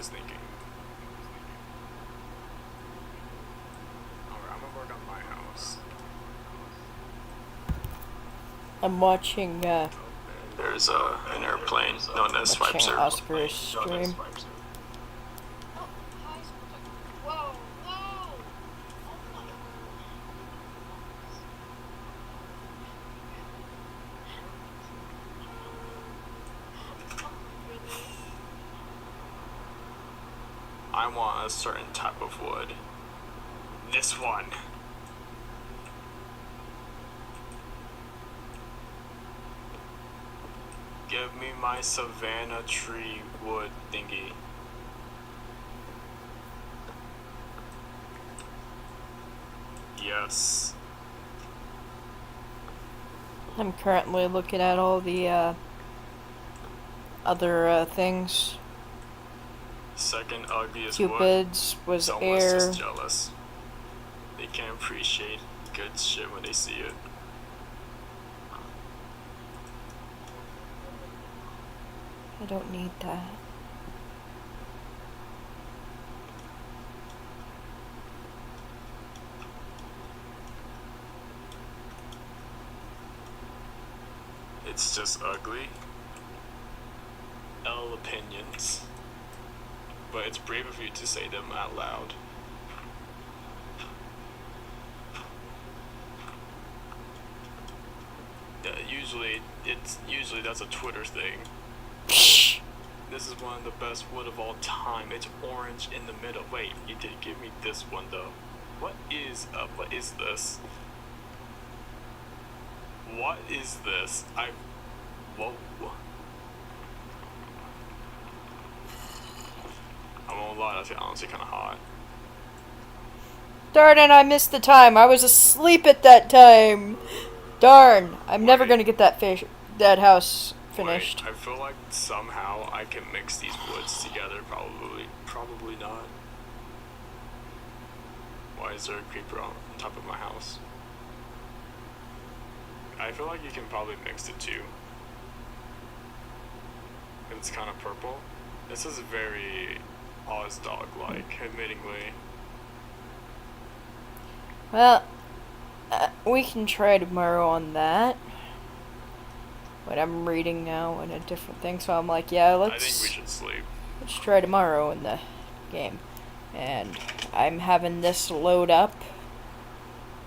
was thinking. Alright, I'm gonna work on my house. I'm watching, There's an airplane known as Swiper. Oscar's stream. Whoa, whoa! I want a certain type of wood. This one. Give me my savannah tree wood thingy. Yes. I'm currently looking at all the, other, things. Second ugliest Cupid's wood. was Someone's air. just jealous. They can't appreciate good shit when they see it. I don't need that. It's just ugly. L opinions. But it's brave of you to say them out loud. Yeah, usually that's a Twitter thing. This is one of the best wood of all time. It's orange in the middle. Wait, you did give me this one though. What is this? What is this? Whoa. I won't lie, that's honestly kind of hot. Darn it, I missed the time. I was asleep at that time. Darn, I'm never gonna get that house finished. Wait, I feel like somehow I can mix these woods together. Probably not. Why is there a creeper on top of my house? I feel like you can probably mix the two. It's kind of purple. This is very Oz Dog-like, admittingly. Well, we can try tomorrow on that. But I'm reading now in a different thing, so I'm like, yeah, I think we should sleep. let's try tomorrow in the game. And I'm having this load up.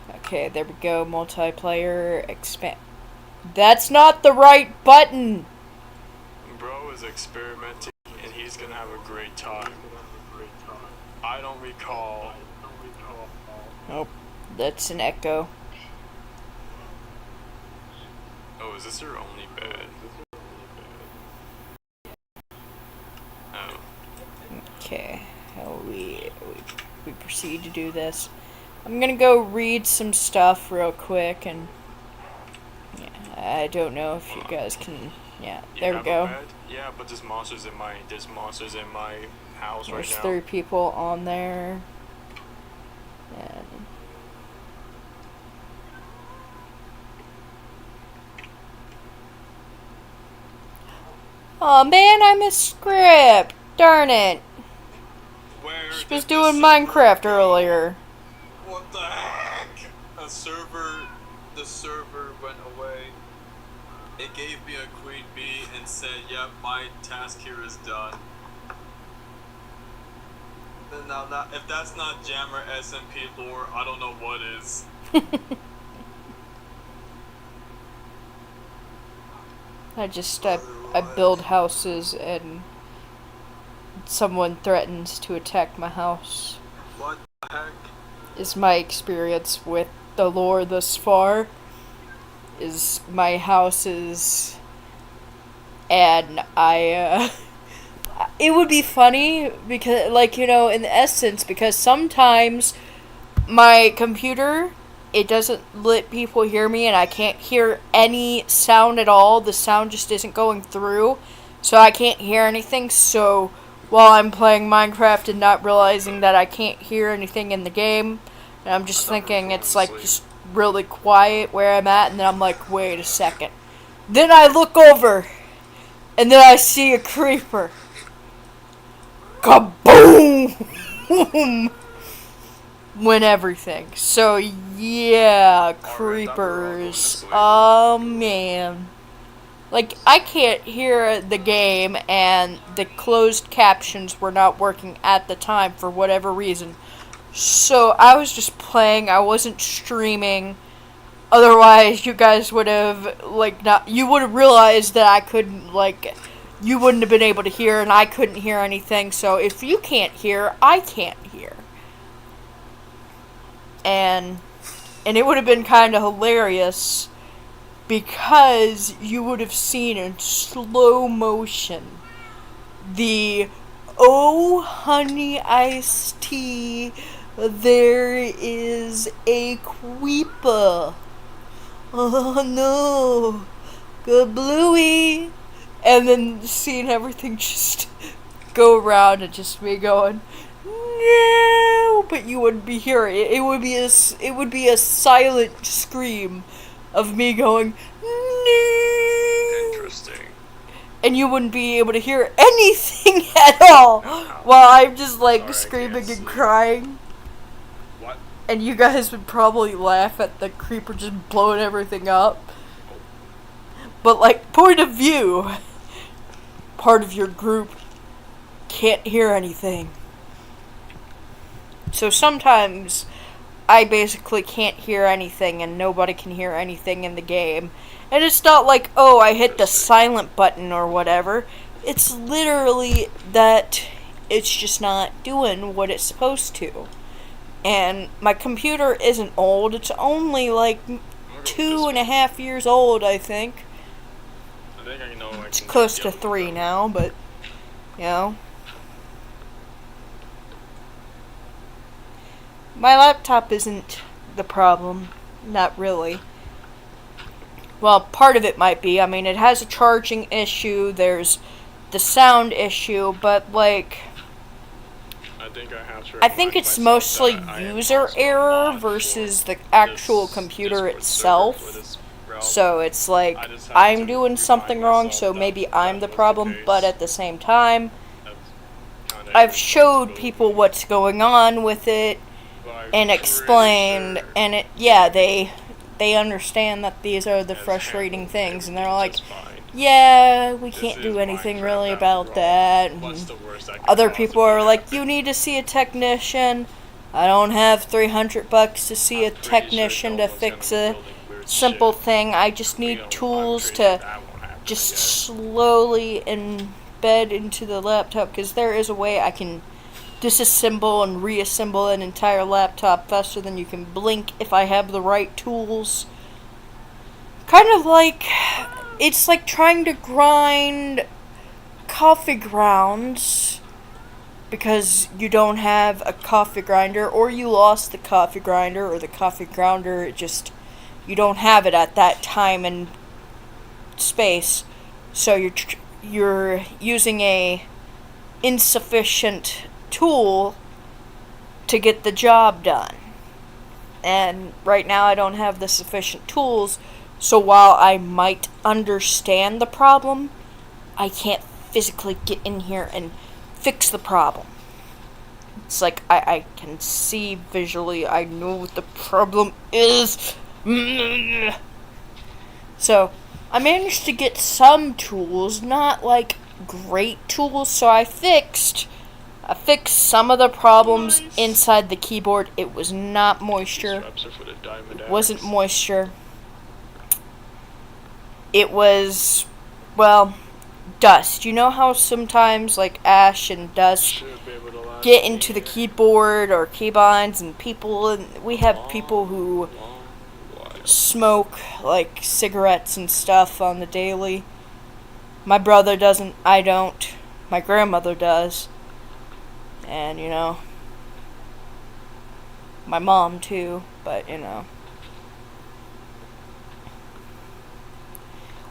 Okay, there we go. Multiplayer expand. That's not the right button! Bro is experimenting, and he's gonna have a great time. I don't recall. Nope, that's an echo. Oh, is this your only bed? Oh. Okay, how we proceed to do this. I'm gonna go read some stuff real quick, and yeah, I don't know if you guys can. Yeah, there we go. Yeah, but there's monsters in my house There's right now. 3 people on there, and oh man, I missed script. Darn it! Where She did was the doing server Minecraft go? earlier. What the heck? The server went away. It gave me a queen bee and said, yep, my task here is done. Then now, if that's not Jammer SMP lore, I don't know what is. I build houses and someone threatens to attack my house. What the heck? Is my experience with the lore thus far. Is my houses, and it would be funny because, like, you know, in the essence, because sometimes my computer, it doesn't let people hear me and I can't hear any sound at all. The sound just isn't going through, so I can't hear anything. So while I'm playing Minecraft and not realizing that I can't hear anything in the game, and I'm just thinking it's like just really quiet where I'm at, and then I'm like, wait a second. Then I look over, and then I see a creeper kaboom went everything. So yeah, creepers. Oh man. Like, I can't hear the game, and the closed captions were not working at the time for whatever reason. So I was just playing, I wasn't streaming. Otherwise, you guys would have, like, not, you would have realized that I couldn't, like, you wouldn't have been able to hear, and I couldn't hear anything. So if you can't hear, I can't hear. And it would have been kind of hilarious, because you would have seen in slow motion the "Oh honey iced tea, there is a creeper. Oh no, good bluey," and then seeing everything just go around and just me going, "No," but you wouldn't be hearing it. It would be a silent scream of me going, "No." Interesting. And you wouldn't be able to hear anything at all while I'm just like Sorry, I screaming can't and sleep. crying. What? And you guys would probably laugh at the creeper just blowing everything up. But like, point of view, part of your group can't hear anything. So sometimes I basically can't hear anything and nobody can hear anything in the game. And it's not like, oh, I hit the silent button or whatever. It's literally that it's just not doing what it's supposed to. And my computer isn't old. It's only like 2.5 years old, I think. I think I know. It's close to 3 now, but, you know. My laptop isn't the problem. Not really. Well, part of it might be. I mean, it has a charging issue, there's the sound issue, but, like, I think it's mostly user error versus the actual computer itself. So it's like, I'm doing something wrong, so maybe I'm the problem, but at the same time, I've showed people what's going on with it and explained, and they understand that these are the frustrating things, and they're like, yeah, we can't do anything really about that. And other people are like, you need to see a technician. I don't have $300 to see a technician to fix a simple thing. I just need tools to just slowly embed into the laptop, because there is a way I can disassemble and reassemble an entire laptop faster than you can blink if I have the right tools. Kind of like, it's like trying to grind coffee grounds because you don't have a coffee grinder, or you lost the coffee grinder, or the coffee grounder, you don't have it at that time and space, so you're using a insufficient tool to get the job done. And right now I don't have the sufficient tools, so while I might understand the problem, I can't physically get in here and fix the problem. It's like I can see visually, I know what the problem is. So I managed to get some tools, not like great tools, so I fixed some of the problems inside the keyboard. It was not moisture. It wasn't moisture. It was, well, dust. You know how sometimes, like, ash and dust get into the keyboard or keybinds, and we have people who smoke, like, cigarettes and stuff on the daily. My brother doesn't, I don't. My grandmother does. And, you know, my mom too, but, you know.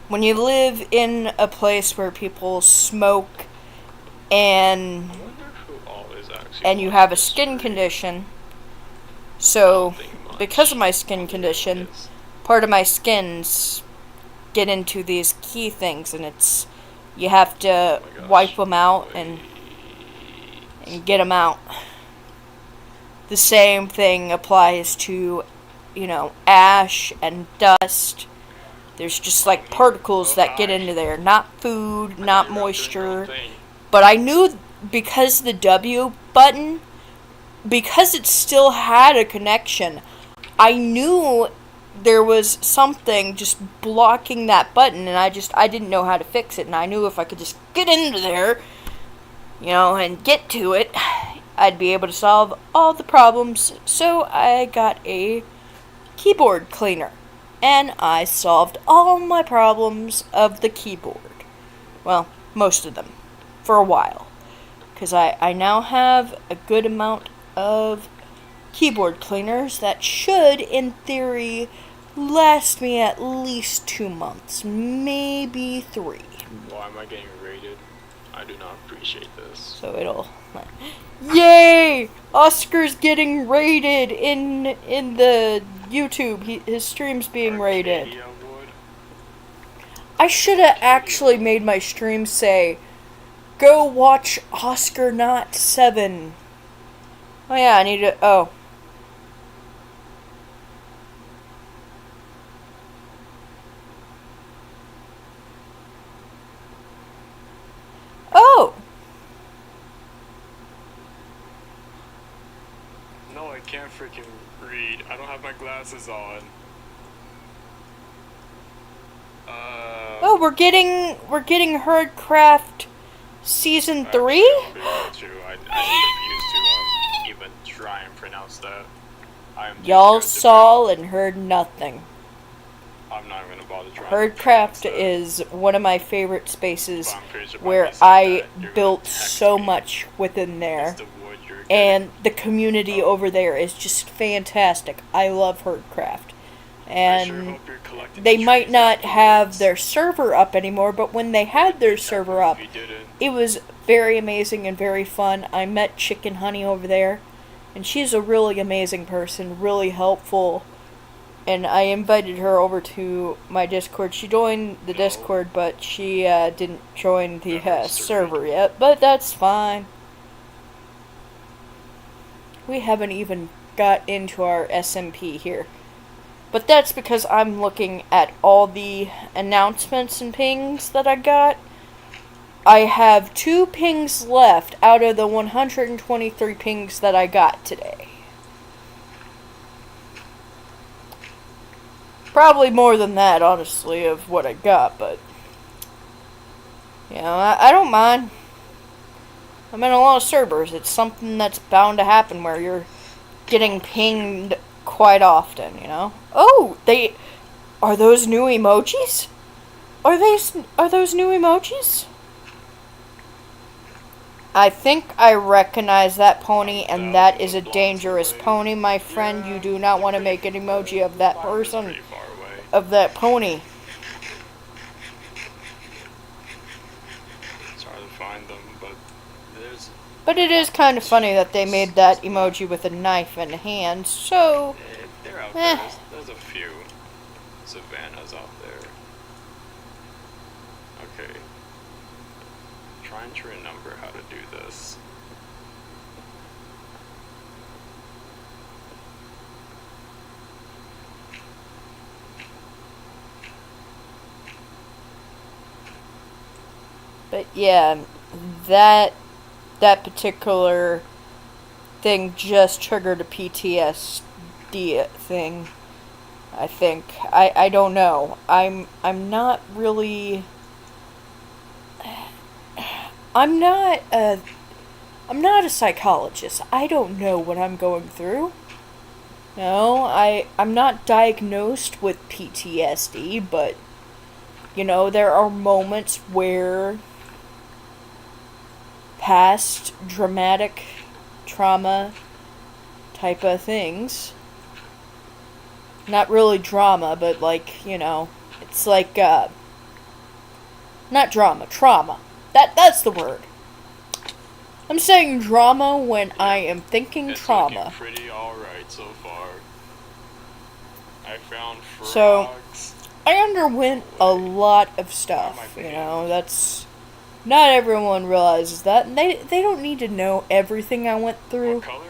When you live in a place where people smoke and you have a skin condition, so because of my skin condition, part of my skins get into these key things, and you have to wipe them out, and and get them out. The same thing applies to, ash and dust. There's just like particles that get into there. Not food, not moisture. But I knew because the W button, because it still had a connection, I knew there was something just blocking that button, and I didn't know how to fix it, and I knew if I could just get into there, and get to it, I'd be able to solve all the problems. So I got a keyboard cleaner, and I solved all my problems of the keyboard. Well, most of them, for a while, because I now have a good amount of keyboard cleaners that should, in theory, last me at least 2 months, maybe 3. Why am I getting raided? I do not appreciate this. So it'll... Yay! Oscar's getting raided in the YouTube. His stream's being raided. I should have actually made my stream say, go watch Oscar Not 7. Oh yeah, I need to... Oh. Oh! No, I can't freaking read. I don't have my glasses on. Oh, we're getting Herdcraft Season 3? I refuse to even try and pronounce that. Y'all saw and heard nothing. I'm not even gonna bother trying. Herdcraft is one of my favorite spaces where I built so much within there. And the community over there is just fantastic. I love Herdcraft. And they might not have their server up anymore, but when they had their server up, it was very amazing and very fun. I met Chicken Honey over there, and she's a really amazing person, really helpful. And I invited her over to my Discord. She joined the Discord, but she didn't join the server yet, but that's fine. We haven't even got into our SMP here. But that's because I'm looking at all the announcements and pings that I got. I have 2 pings left out of the 123 pings that I got today. Probably more than that, honestly, of what I got, but... I don't mind. I'm in a lot of servers. It's something that's bound to happen where you're getting pinged quite often, Oh, are those new emojis? Are those new emojis? I think I recognize that pony, and that is a dangerous pony, my friend. You do not want to make an emoji of that person, of that pony. It's hard to find them, but it is kind of funny that they made that emoji with a knife in hand, so... They're out there. There's a few savannas out there. Okay. Trying to remember how to do this. But yeah, that particular thing just triggered a PTSD thing. I think. I don't know. I'm not really... I'm not a psychologist. I don't know what I'm going through. No, I'm not diagnosed with PTSD, but there are moments where past dramatic trauma type of things, not really drama, but it's like, not drama, trauma. That's the word. I'm saying drama when I am thinking trauma. It's looking pretty alright so far. I found frogs. So, I underwent a lot of stuff, that's Not everyone realizes that, and they don't need to know everything I went through. What color?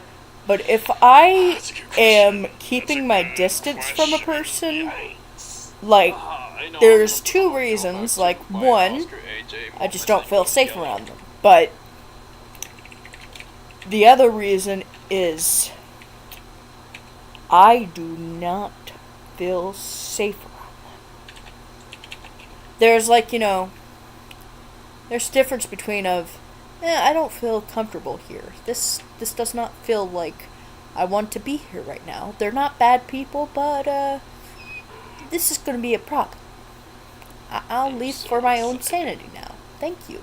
But if I That's a good am question. keeping That's a my good distance from a question. person, Yikes. like, I know there's I'm two gonna reasons. go back Like, to my one, Oscar AJ I just moments don't and feel go safe yelling. around them. But the other reason is I do not feel safe around them. There's like, there's difference between I don't feel comfortable here. This does not feel like I want to be here right now. They're not bad people, but this is going to be a problem. I'll I'm leave so for my own excited. sanity now. Thank you.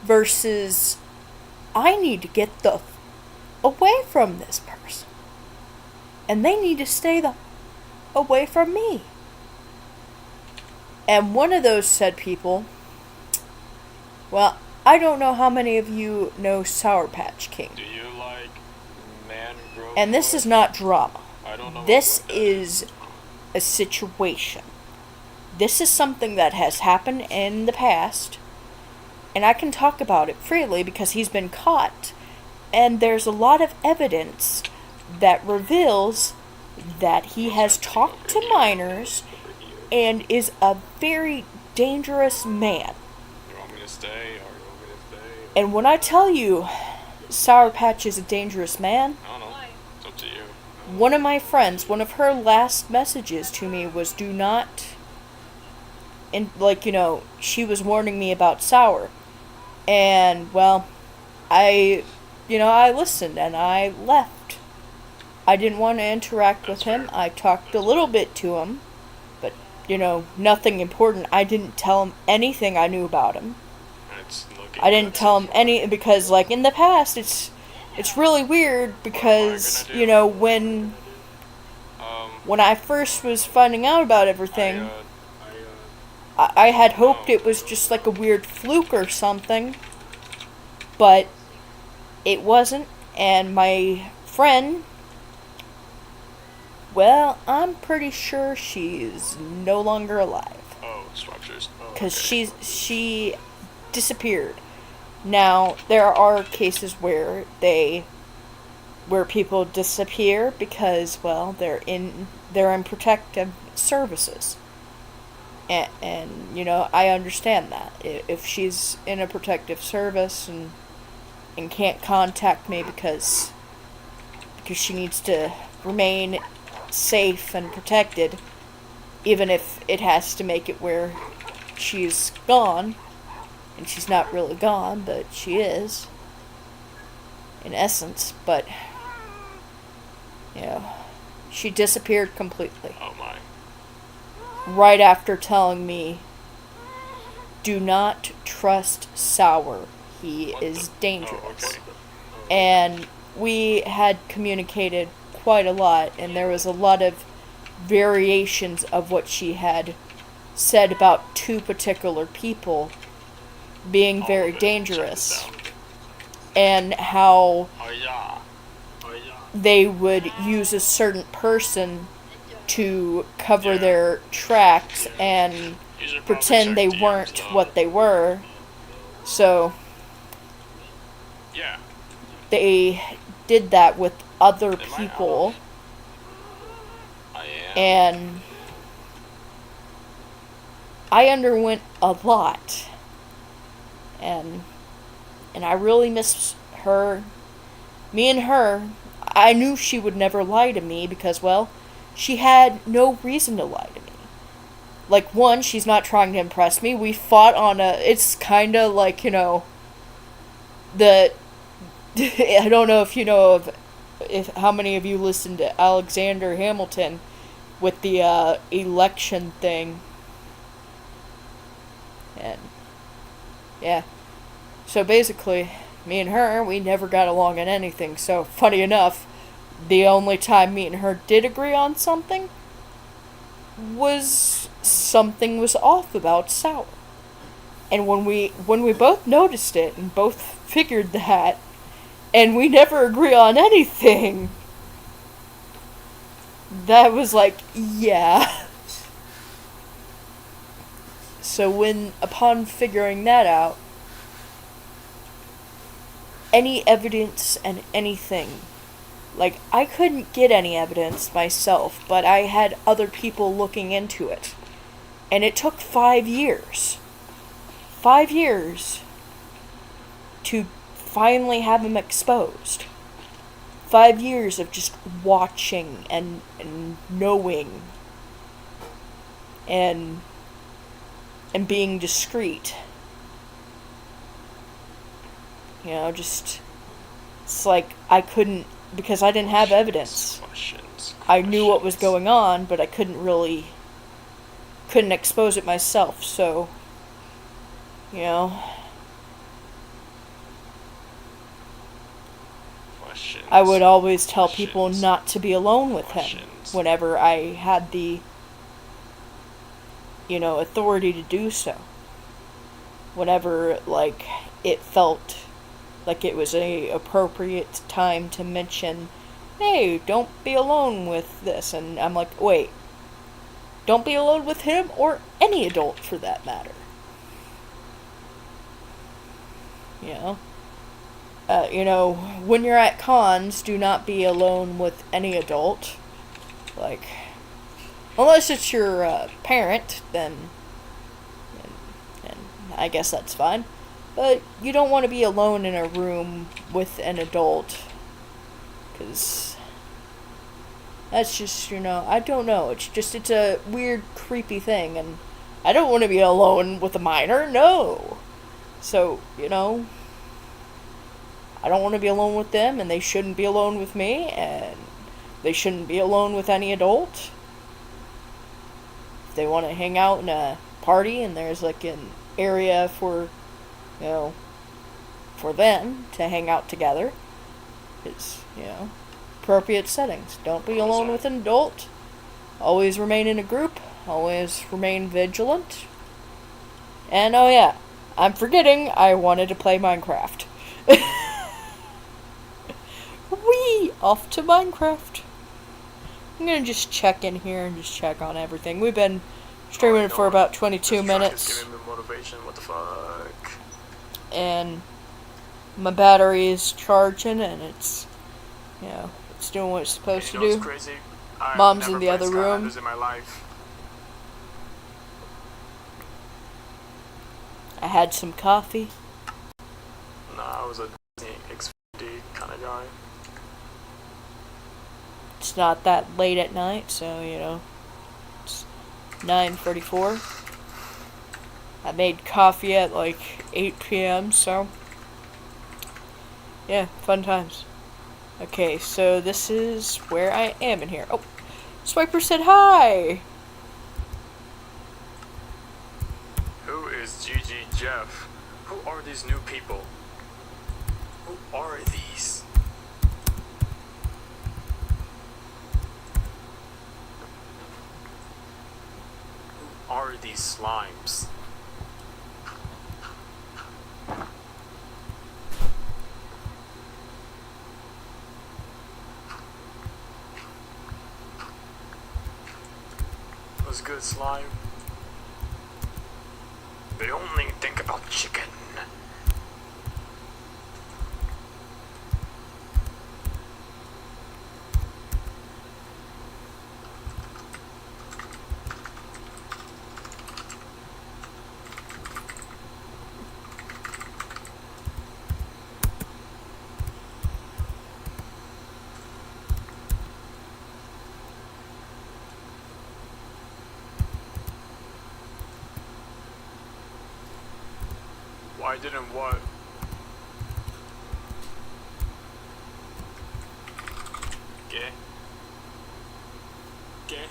Versus, I need to get the away from this person, and they need to stay away from me. And one of those said people, well, I don't know how many of you know Sour Patch King. Do you like man growth? And this is not drama. I don't know This what that is a situation. This is something that has happened in the past, and I can talk about it freely because he's been caught, and there's a lot of evidence that reveals that he has talked to minors and is a very dangerous man. You want me to stay, or you want me to stay? And when I tell you Sour Patch is a dangerous man, I don't know. It's up to you. one of my friends, one of her last messages to me was do not, and she was warning me about Sour. And, well, I listened and I left. I didn't want to interact with him. I talked a little bit to him, but, nothing important. I didn't tell him anything I knew about him. I didn't tell him any, because, like, in the past, it's really weird because, when I first was finding out about everything, I had hoped it was just like a weird fluke or something, but it wasn't, and my friend, well, I'm pretty sure she's no longer alive. Oh, structures. Oh, Because okay. she disappeared. Now, there are cases where people disappear because, well, they're in protective services. And I understand that. If she's in a protective service and can't contact me because she needs to remain safe and protected, even if it has to make it where she's gone, and she's not really gone, but she is, in essence, but, she disappeared completely. Oh my. Right after telling me, do not trust Sour. He is dangerous. Oh, okay. And we had communicated quite a lot, and there was a lot of variations of what she had said about two particular people being All very of it. dangerous, Check this out. and how Oh yeah. Oh yeah. they would use a certain person to cover their tracks and You should probably pretend they check DMs, weren't though. what they were. So Yeah. they did that with other Am I people, I am. and I underwent a lot, and I really miss her. Me and her, I knew she would never lie to me because, well, she had no reason to lie to me. Like, one, she's not trying to impress me. We fought on it's kind of like, the, I don't know if you know if how many of you listened to Alexander Hamilton with the election thing. And, yeah. So basically, me and her, we never got along on anything. So, funny enough, the only time me and her did agree on something was something was off about Sour. And when we both noticed it and both figured that, and we never agree on anything, that was like, yeah. So upon figuring that out, any evidence and anything, like, I couldn't get any evidence myself, but I had other people looking into it. And it took 5 years. 5 years to finally have him exposed. 5 years of just watching and knowing and being discreet. You know, just, it's like I couldn't, because I didn't have evidence. I knew what was going on, but I couldn't expose it myself, so, you know, I would always tell people not to be alone with him whenever I had the, you know, authority to do so. Whenever, like, it felt like it was a appropriate time to mention, hey, don't be alone with this. And I'm like, wait, don't be alone with him or any adult for that matter. You know, when you're at cons, do not be alone with any adult. Like, unless it's your parent, then I guess that's fine. But you don't want to be alone in a room with an adult, because that's just, you know, I don't know. It's a weird, creepy thing, and I don't want to be alone with a minor, no. So, you know, I don't want to be alone with them, and they shouldn't be alone with me, and they shouldn't be alone with any adult. If they want to hang out in a party and there's like an area for, you know, for them to hang out together, it's, you know, appropriate settings. Don't be alone with an adult. Always remain in a group. Always remain vigilant. And oh yeah, I'm forgetting, I wanted to play Minecraft. Whee! Off to Minecraft. I'm gonna just check in here and just check on everything. We've been streaming for about 22 minutes. Giving me motivation. What the fuck? And my battery is charging, and it's, you know, it's doing what it's supposed to do. What's crazy? Mom's in the other room. In my life. I had some coffee. Nah, I was a XD kind of guy. It's not that late at night, so, you know, it's 9:44. I made coffee at like 8 p.m., so, yeah, fun times. Okay, so this is where I am in here. Oh, Swiper said hi! Who is GG Jeff? Who are these new people? Who are these? Who are these slimes? Was good, slime? They only think about chicken. Why didn't what? Okay. Okay.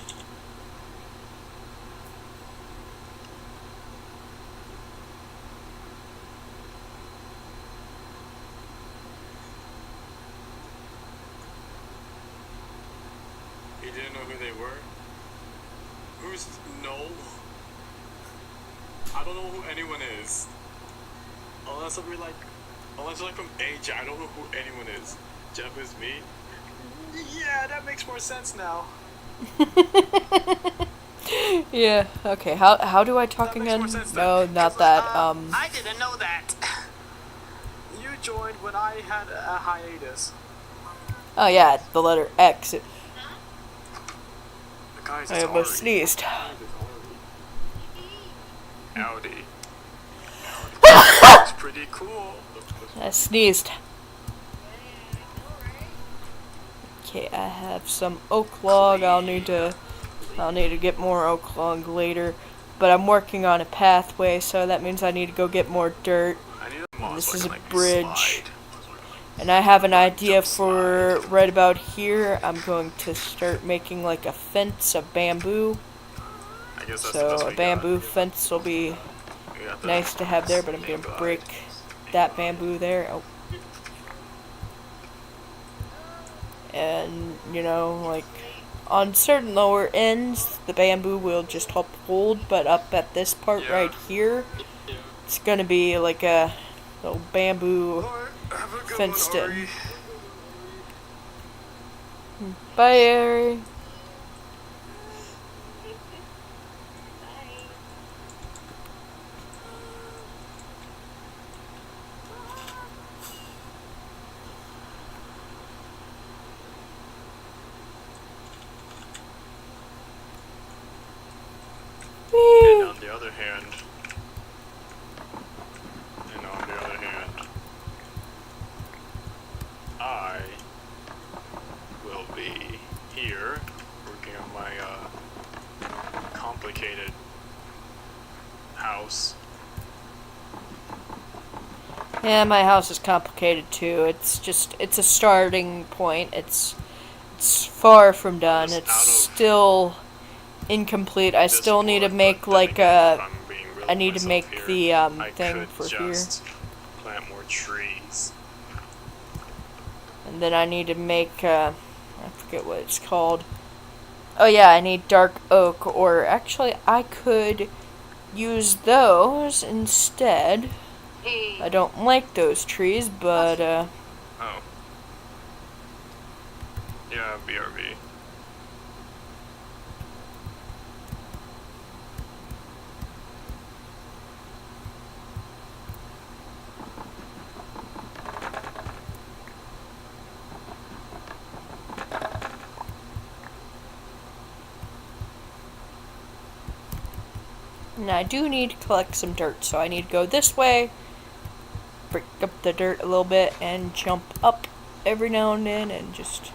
You didn't know who they were? Who's no? I don't know who anyone is. Unless you're like from age, I don't know who anyone is. Jeff is me. Yeah, that makes more sense now. Yeah. Okay. How do I talk That makes again? more sense No, then. not 'Cause, that. I didn't know that. You joined when I had a hiatus. Oh yeah, the letter X. Guys, I it's almost Ari. sneezed. Howdy. It's pretty cool. I sneezed. Okay, I have some oak log. I'll need to get more oak log later. But I'm working on a pathway, so that means I need to go get more dirt. I need a And mod this so I is can, a like, bridge. slide. And I have an idea Jump for slide. right about here. I'm going to start making like a fence of bamboo. I guess that's the So best a we bamboo got. fence will be We got the nice to have there, but I'm name gonna guide. break that bamboo there. Oh. And you know, like on certain lower ends, the bamboo will just help hold, but up at this part Yeah. right here, it's gonna be like a little bamboo Alright, have a good fenced one, in. Ari. Bye, Ari. And on the other hand, I will be here working on my complicated house. Yeah, my house is complicated too. It's a starting point. It's far from done. Just It's out of still incomplete. I this still need to wood, make but then like again, a. if I'm being real I with need to myself make here, the I thing could for here, just plant more trees. and then I need to make. I forget what it's called. Oh yeah, I need dark oak, or actually I could use those instead. I don't like those trees, but Oh. Yeah, BRB. and I do need to collect some dirt, so I need to go this way, break up the dirt a little bit, and jump up every now and then, and just.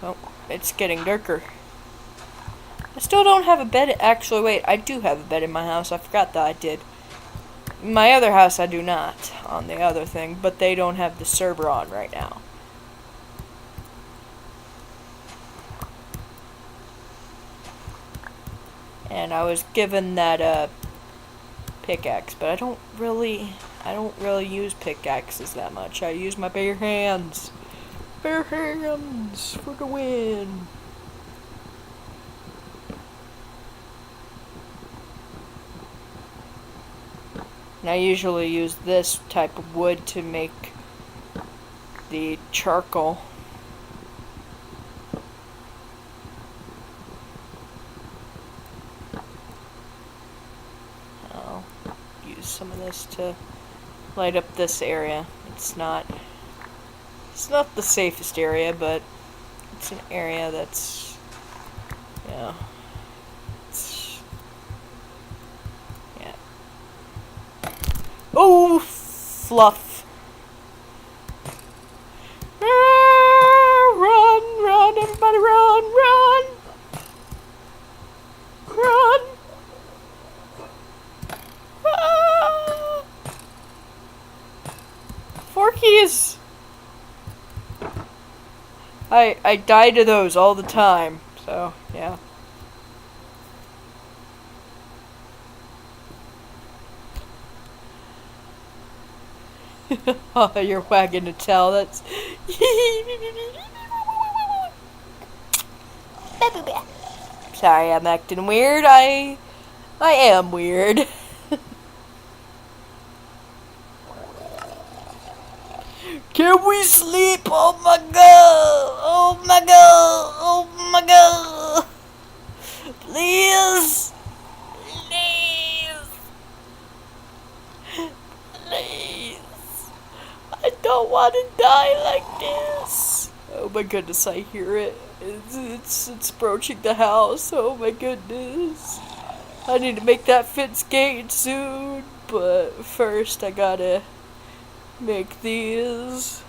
Oh, it's getting darker. I still don't have a bed. Actually, wait, I do have a bed in my house. I forgot that I did. My other house, I do not, on the other thing, but they don't have the server on right now. And I was given that pickaxe, but I don't really use pickaxes that much. I use my bare hands. Bare hands for the win. And I usually use this type of wood to make the charcoal. I'll use some of this to light up this area. It's not the safest area, but it's an area that's, yeah. Yeah. Oh, fluff. Run, everybody run. Run. Ah. Forkies. I die to those all the time, so, yeah. Oh, you're wagging a tail. That's. Sorry, I'm acting weird. I am weird. Can we sleep? Oh my god! Oh my god! Oh my god! Please! want to die like this. Oh my goodness, I hear it. It's approaching the house. Oh my goodness. I need to make that fence gate soon, but first I gotta make these.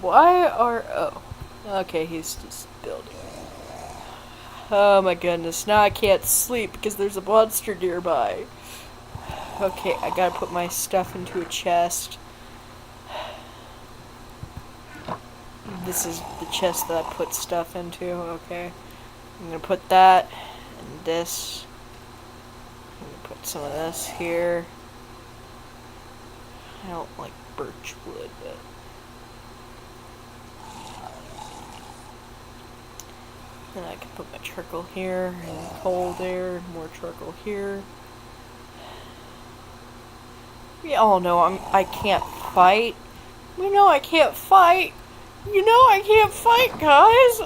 Why are... oh. Okay, he's just building. Oh my goodness, now I can't sleep because there's a monster nearby. Okay, I gotta put my stuff into a chest. This is the chest that I put stuff into, okay. I'm gonna put that and this. I'm gonna put some of this here. I don't like birch wood, but... then I can put my charcoal here, and coal there, and more charcoal here. We all know I can't fight. We know I can't fight. You know I can't fight, guys.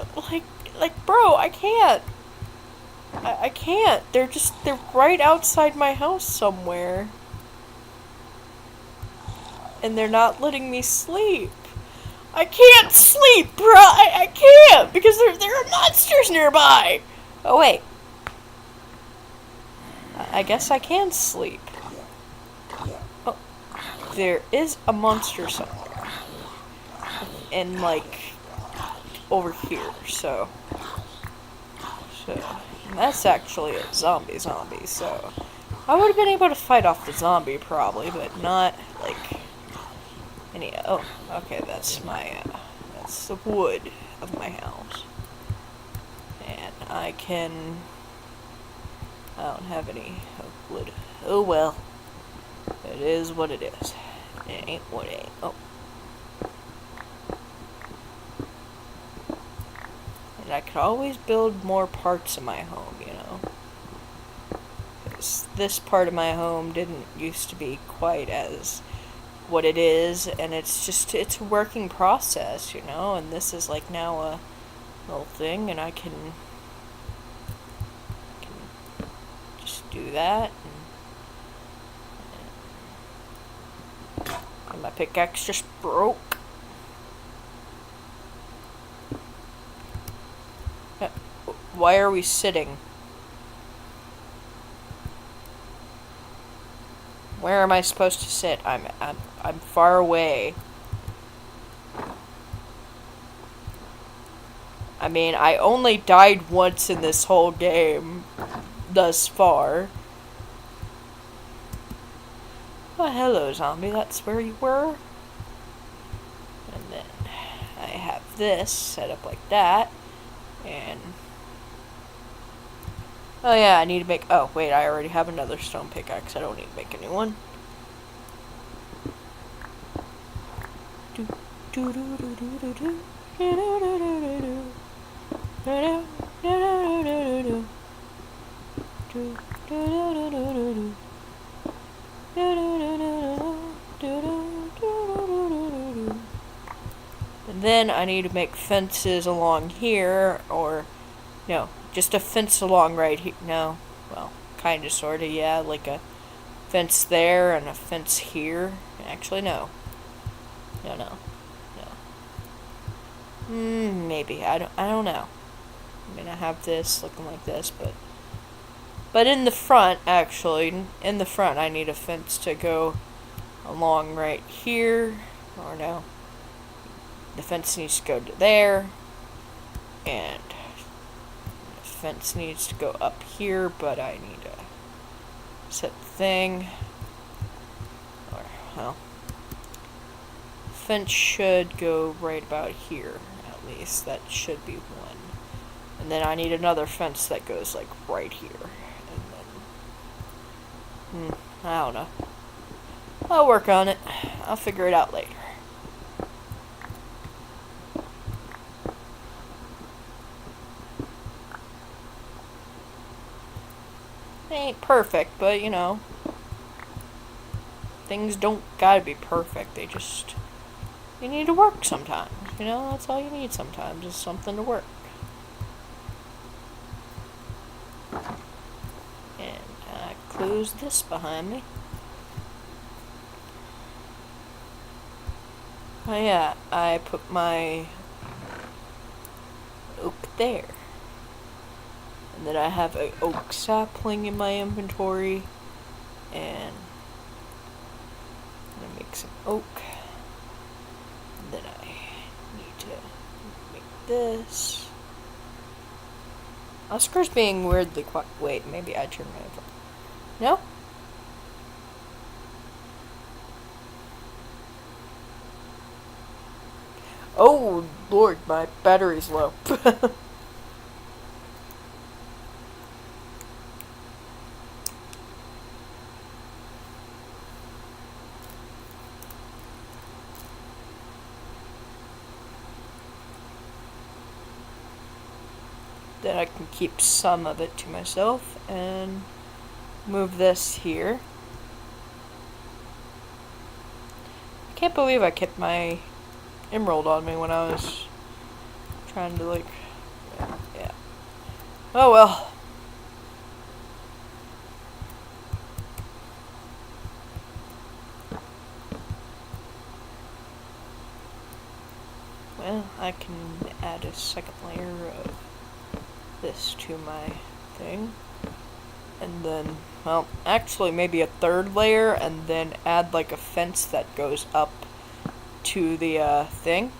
Like, bro, I can't. I can't. They're right outside my house somewhere. And they're not letting me sleep. I can't sleep, bro. I can't because there are monsters nearby. Oh wait. I guess I can sleep. Oh, there is a monster somewhere, and like over here. So that's actually a zombie. So I would have been able to fight off the zombie probably, but not like. Oh, okay, that's the wood of my house. And I don't have any wood. Oh well. It is what it is. It ain't what it ain't. Oh. And I could always build more parts of my home, you know. Because this part of my home didn't used to be quite as what it is, and it's a working process, you know, and this is like now a little thing, and I can just do that, and my pickaxe just broke. Why are we sitting? Where am I supposed to sit? I'm far away. I mean, I only died once in this whole game thus far. Oh, hello, zombie. That's where you were. And then I have this set up like that. And... oh yeah, I need to make... oh, wait, I already have another stone pickaxe. I don't need to make a new one. And then I need to make fences along here, or... no, just a fence along right here. No, well, kinda, sorta, yeah, like a fence there and a fence here. Actually, no. No. Maybe. I don't know. I mean, I have this looking like this, but in the front, actually, in the front, I need a fence to go along right here. Or no. The fence needs to go to there. And the fence needs to go up here, but I need to set the thing. Or, well, fence should go right about here, at least. That should be one. And then I need another fence that goes, like, right here. And then... I don't know. I'll work on it. I'll figure it out later. It ain't perfect, but, you know, things don't gotta be perfect. They just... you need to work sometimes. You know, that's all you need sometimes, is something to work. And I close this behind me. Oh yeah, I put my oak there. And then I have an oak sapling in my inventory. And I'm gonna make some oak. And then I need to make this. Oscar's being weirdly quiet. Wait, maybe I turned my phone. No? Oh, Lord, my battery's low. Then I can keep some of it to myself and move this here. I can't believe I kept my emerald on me when I was trying to, like, yeah. Oh well. Well, I can add a second layer of this to my thing. And then, well, actually maybe a third layer, and then add like a fence that goes up to the thing.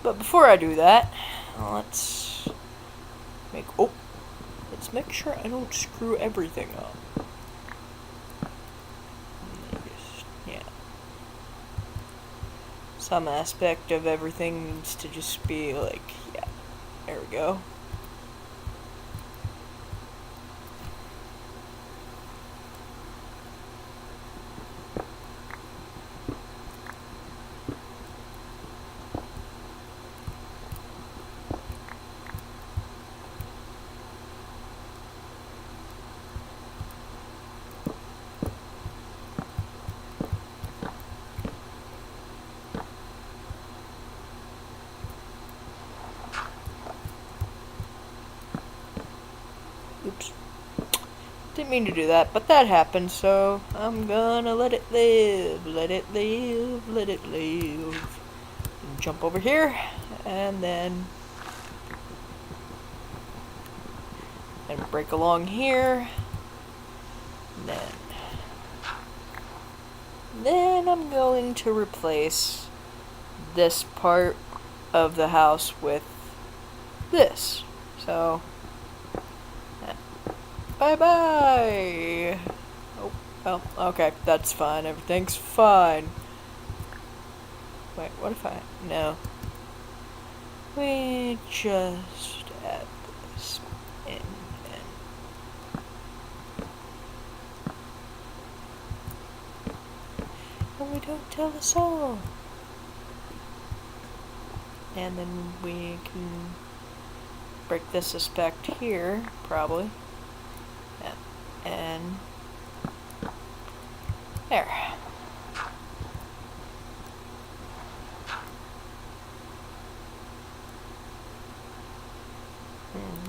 But before I do that, let's make sure I don't screw everything up. Yeah. Some aspect of everything needs to just be like, yeah, there we go. Oops. Didn't mean to do that, but that happened, so I'm gonna let it live. Let it live. Let it live. And jump over here, and then break along here. And then I'm going to replace this part of the house with this. So, bye-bye! Oh, well, okay, that's fine. Everything's fine. Wait, what if I... No. We just add this in. And we don't tell the soul. And then we can break this aspect here, probably. Yeah. And there.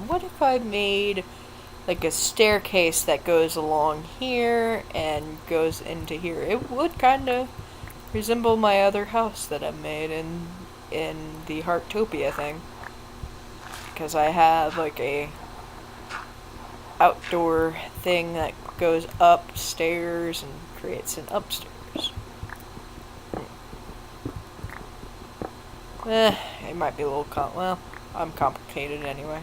What if I made like a staircase that goes along here and goes into here? It would kind of resemble my other house that I made in the Heartopia thing, because I have like a outdoor thing that goes upstairs and creates an upstairs. It might be a little well, I'm complicated anyway.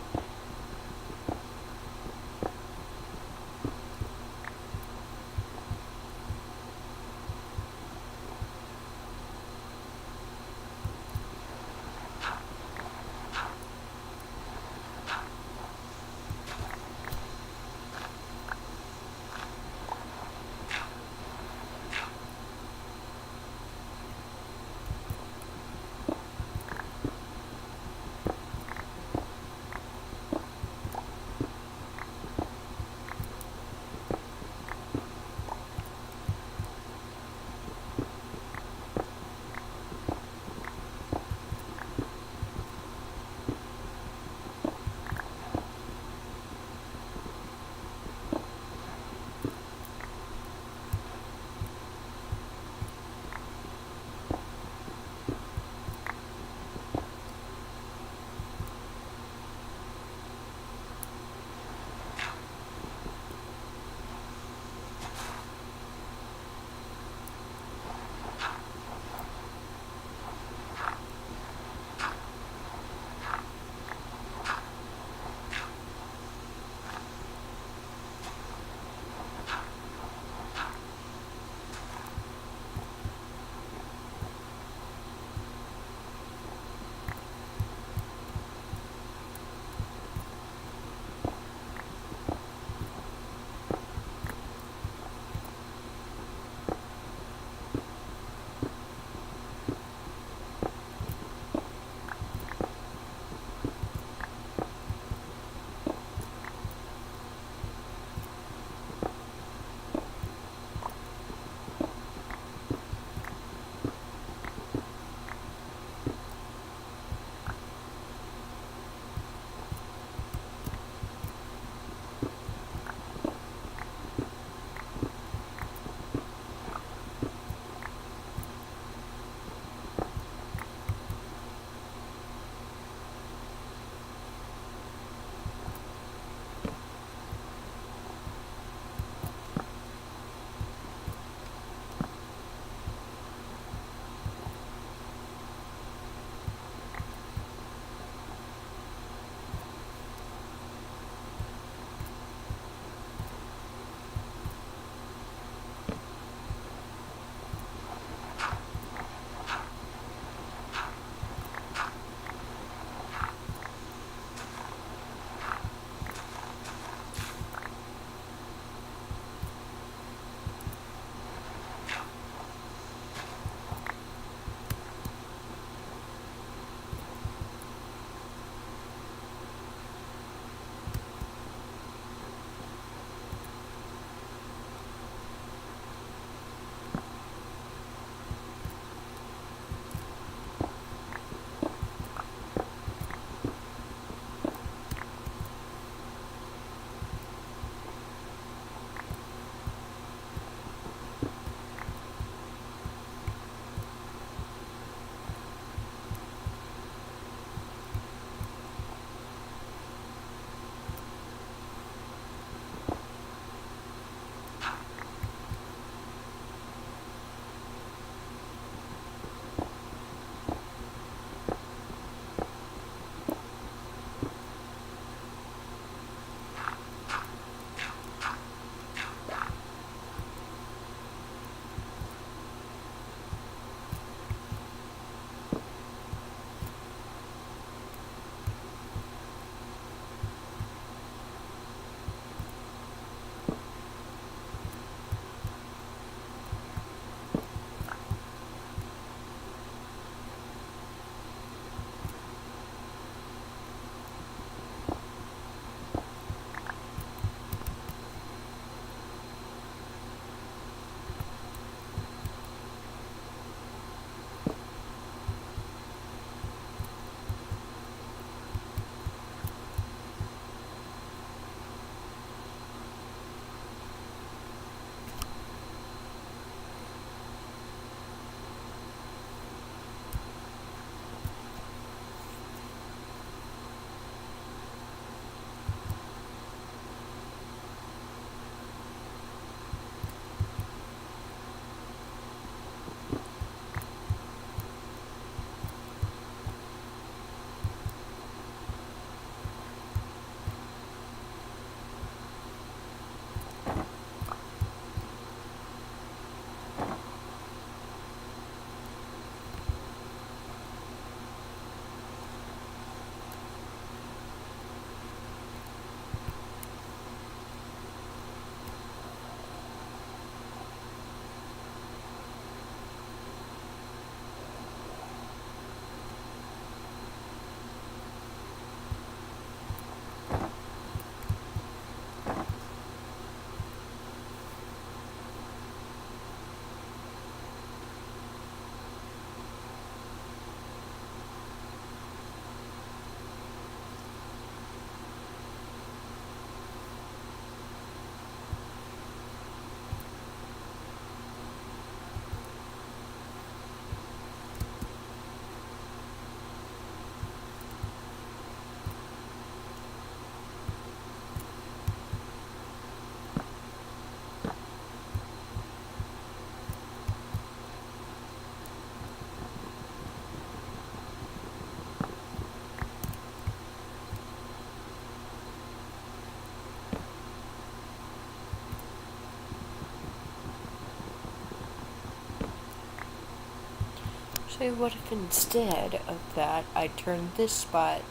So what if instead of that, I turned this spot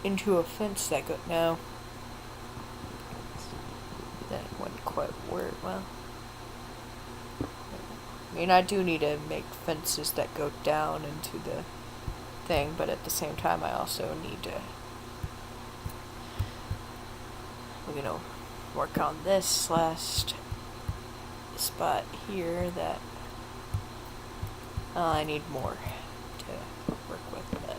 into a fence that go... No. That wouldn't quite work well. I mean, I do need to make fences that go down into the thing, but at the same time I also need to, work on this last spot here that I need more to work with, but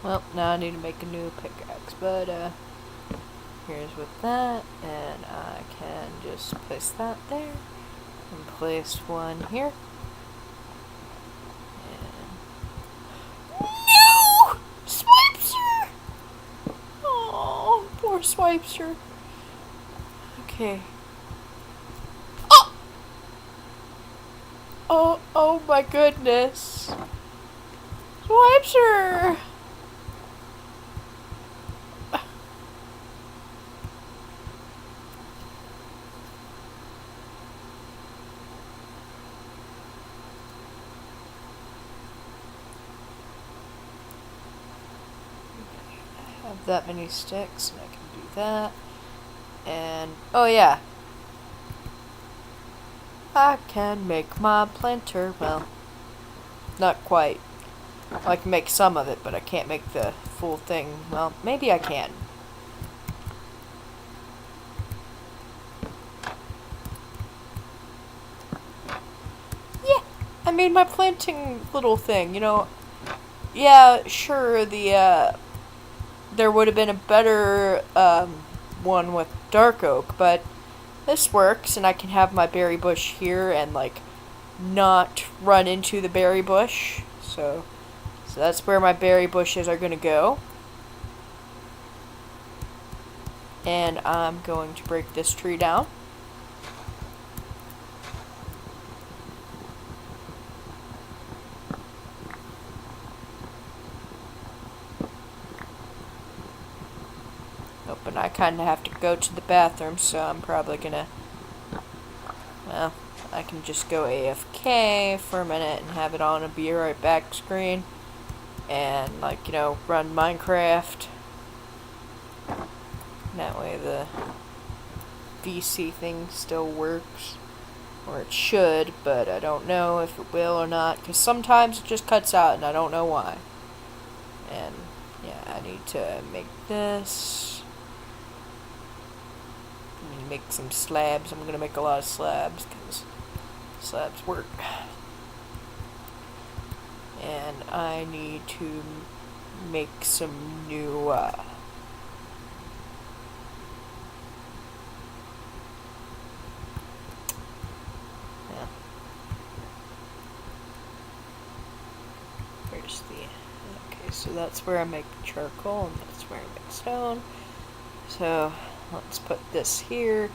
well, now I need to make a new pickaxe, but here's with that, and I can just place that there, and place one here. And... No! Swipester! Oh, poor Swipester. Okay. Oh! Oh my goodness. Swipester! Have that many sticks, and I can do that. And oh yeah, I can make my planter. Well, not quite. I can make some of it, but I can't make the full thing. Well, maybe I can. Yeah, I made my planting little thing. Yeah, sure. There would have been a better one with dark oak, but this works, and I can have my berry bush here and not run into the berry bush. So that's where my berry bushes are gonna go. And I'm going to break this tree down. Oh, but I kind of have to go to the bathroom, so I'm probably gonna... Well, I can just go AFK for a minute and have it on a be right back screen. And, run Minecraft. That way the VC thing still works. Or it should, but I don't know if it will or not. Because sometimes it just cuts out and I don't know why. And, yeah, I need to make this. I need to make some slabs. I'm going to make a lot of slabs because slabs work. And I need to make some new, yeah. Where's the... Okay, so that's where I make charcoal, and that's where I make stone. So, let's put this here.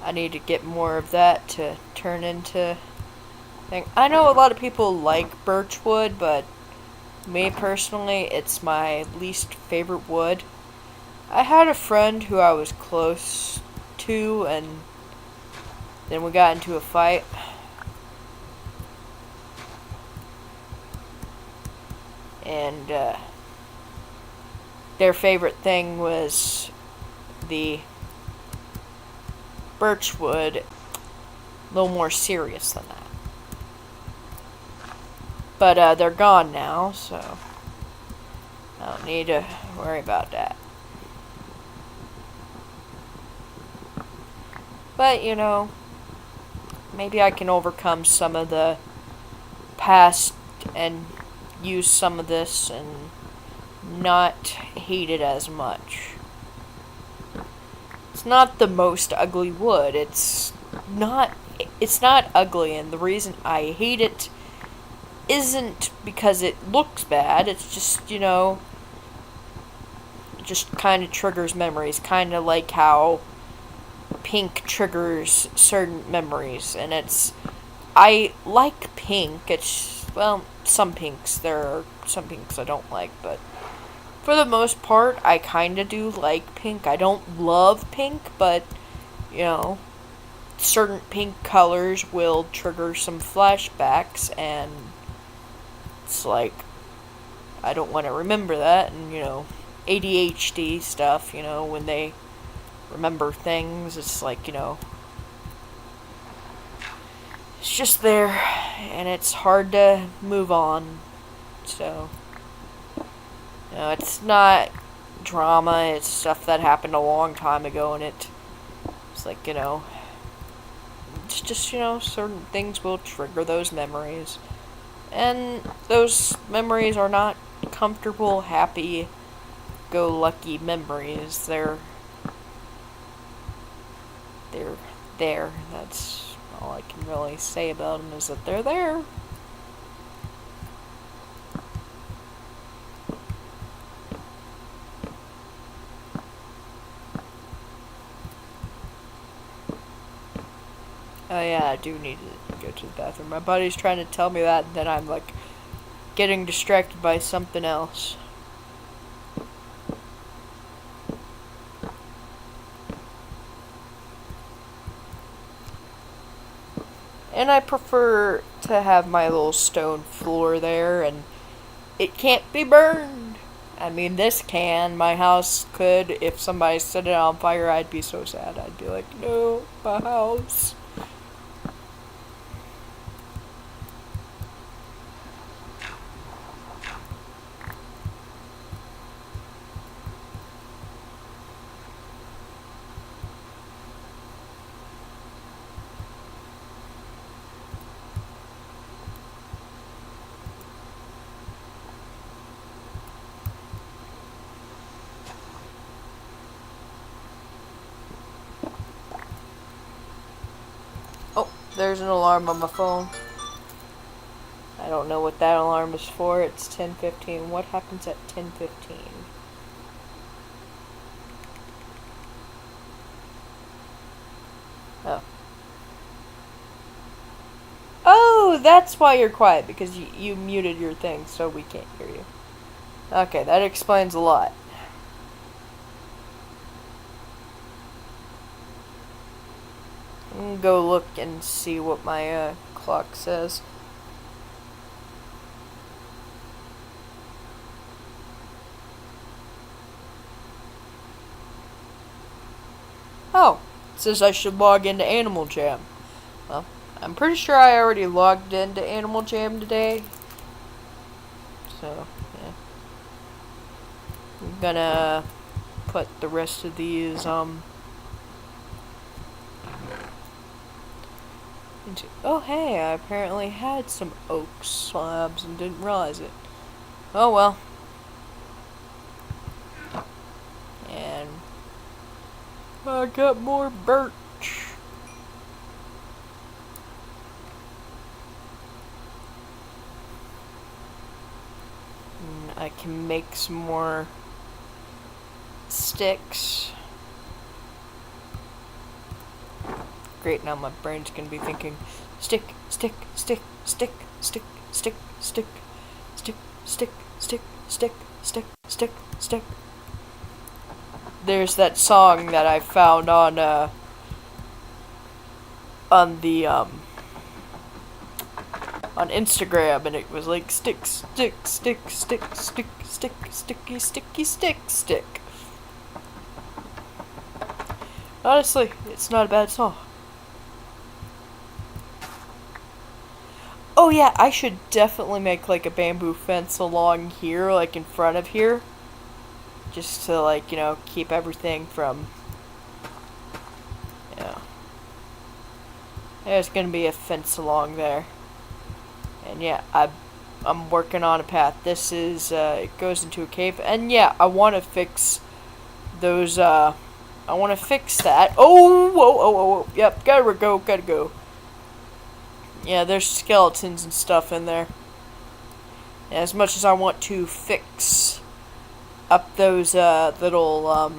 I need to get more of that to turn into... I know a lot of people like birch wood, but me personally, it's my least favorite wood. I had a friend who I was close to, and then we got into a fight. And their favorite thing was the birch wood, a little more serious than that. But they're gone now, so I don't need to worry about that. But, maybe I can overcome some of the past and use some of this and not hate it as much. It's not the most ugly wood. It's not ugly, and the reason I hate it isn't because it looks bad. It's just, just kind of triggers memories, kind of like how pink triggers certain memories. And I like pink. It's, well, some pinks. There are some pinks I don't like, but for the most part, I kind of do like pink. I don't love pink, but, certain pink colors will trigger some flashbacks, and it's like, I don't want to remember that, and, ADHD stuff, when they remember things, it's like, it's just there, and it's hard to move on, so, it's not drama, it's stuff that happened a long time ago, and it's like, it's just, certain things will trigger those memories, and those memories are not comfortable, happy, go lucky memories. They're there. That's all I can really say about them, is that they're there. Oh yeah, I do need to go to the bathroom. My buddy's trying to tell me that, and then I'm like getting distracted by something else. And I prefer to have my little stone floor there, and it can't be burned. I mean, this can. My house could. If somebody set it on fire, I'd be so sad. I'd be like, no, my house. Oh, there's an alarm on my phone. I don't know what that alarm is for. It's 10:15. What happens at 10:15? Oh. Oh, that's why you're quiet, because you muted your thing, so we can't hear you. Okay, that explains a lot. I'm gonna go look and see what my clock says. Oh, it says I should log into Animal Jam. Well, I'm pretty sure I already logged into Animal Jam today. So, yeah. I'm gonna put the rest of these, into... Oh, hey, I apparently had some oak slabs and didn't realize it. Oh, well. And I got more birch. And I can make some more sticks. Great, now my brain's gonna be thinking stick, stick, stick, stick, stick, stick, stick, stick, stick, stick, stick, stick, stick, stick. There's that song that I found on the on Instagram, and it was like stick, stick, stick, stick, stick, stick, sticky, sticky, stick, stick. Honestly, it's not a bad song. Oh yeah, I should definitely make like a bamboo fence along here, like in front of here. Just to like, keep everything from, there's gonna be a fence along there. And yeah, I'm working on a path. This is, it goes into a cave. And yeah, I want to fix those, I want to fix that. Oh, whoa, oh, oh, oh, yep, gotta go. Yeah, there's skeletons and stuff in there. And as much as I want to fix up those, little,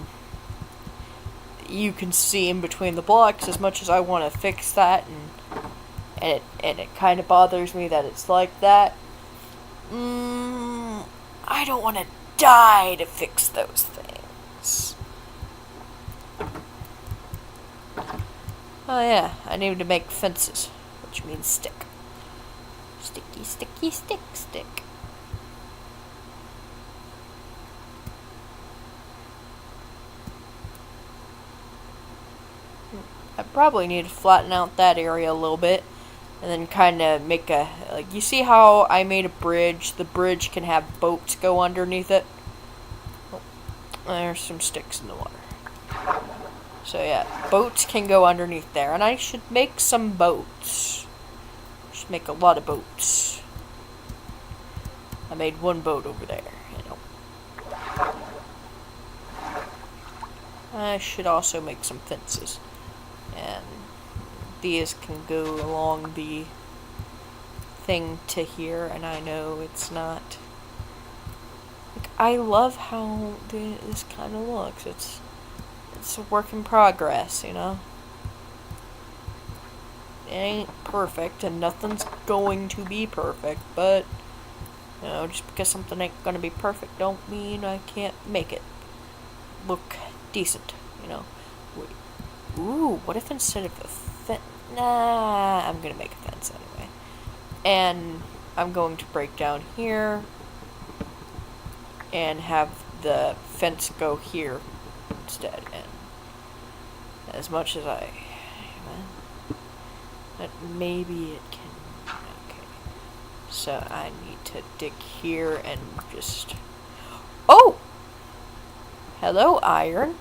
you can see in between the blocks, as much as I want to fix that, and it kind of bothers me that it's like that. I don't want to die to fix those things. Oh yeah, I need to make fences, which means stick. Sticky, sticky, stick. I probably need to flatten out that area a little bit. And then kind of make a, like, you see how I made a bridge? The bridge can have boats go underneath it. Oh, there's some sticks in the water. So yeah, boats can go underneath there. And I should make some boats. I should make a lot of boats. I made one boat over there, you know. I should also make some fences. And these can go along the thing to here, and I know it's not. Like, I love how this kind of looks. It's a work in progress, you know. It ain't perfect, and nothing's going to be perfect, but you know, just because something ain't gonna be perfect, don't mean I can't make it look decent, you know. Wait. Ooh, what if instead of a fence? Nah, I'm gonna make a fence anyway. And I'm going to break down here and have the fence go here instead. And as much as but maybe it can. Okay. So I need to dig here and just. Oh! Hello, iron.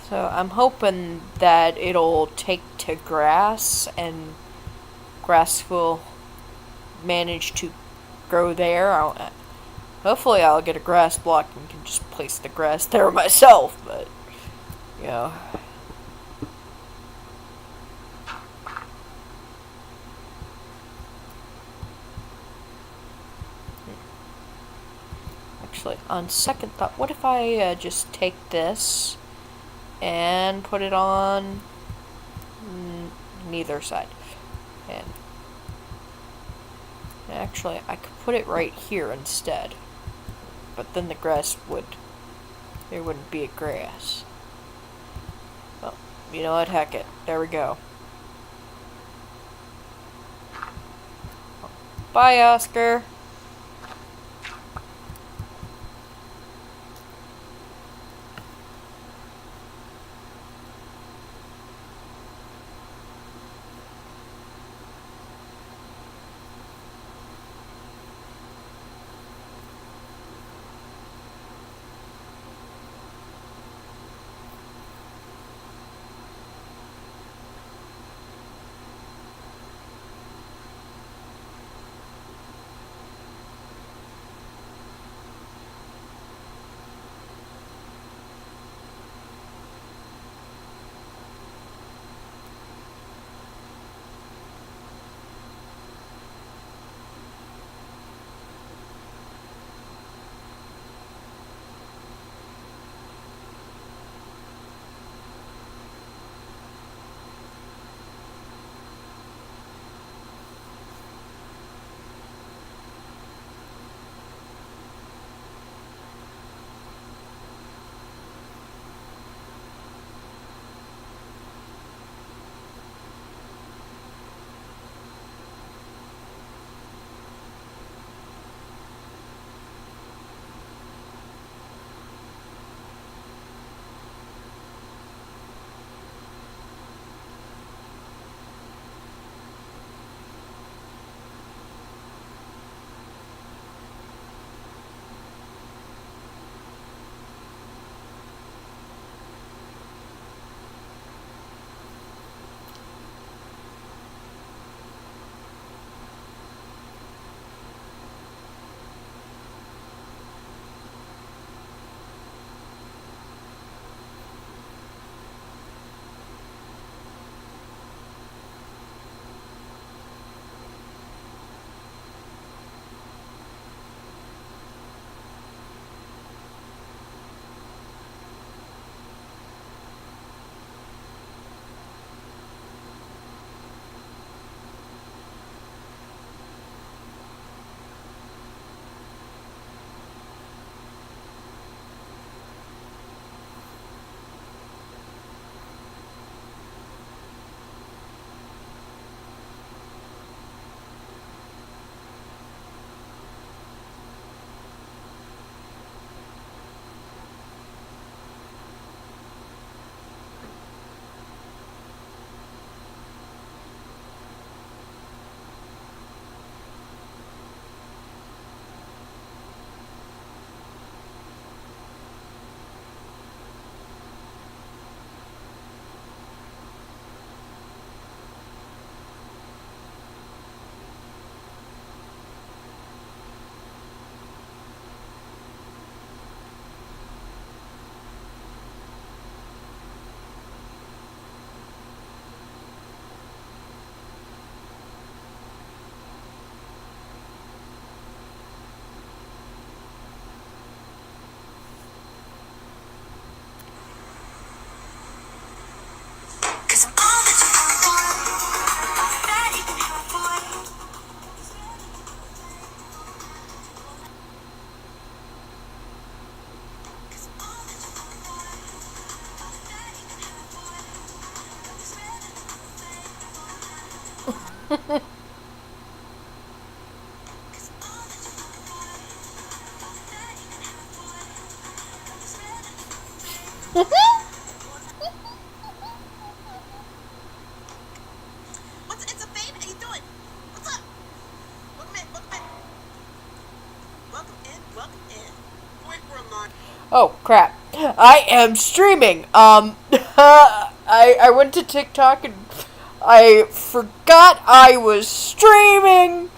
So I'm hoping that it'll take to grass and grass will manage to grow there. Hopefully I'll get a grass block and can just place the grass there myself, but you know. Actually, on second thought, what if I just take this and put it on neither side? And actually, I could put it right here instead. But then the grass there wouldn't be a grass. Well, you know what, heck it. There we go. Bye, Oscar. It's a babe. How you doing? What's up? Welcome in. Welcome in. Welcome in. Welcome in. Wait for a moment. Oh crap! I am streaming. I went to TikTok and I forgot I was streaming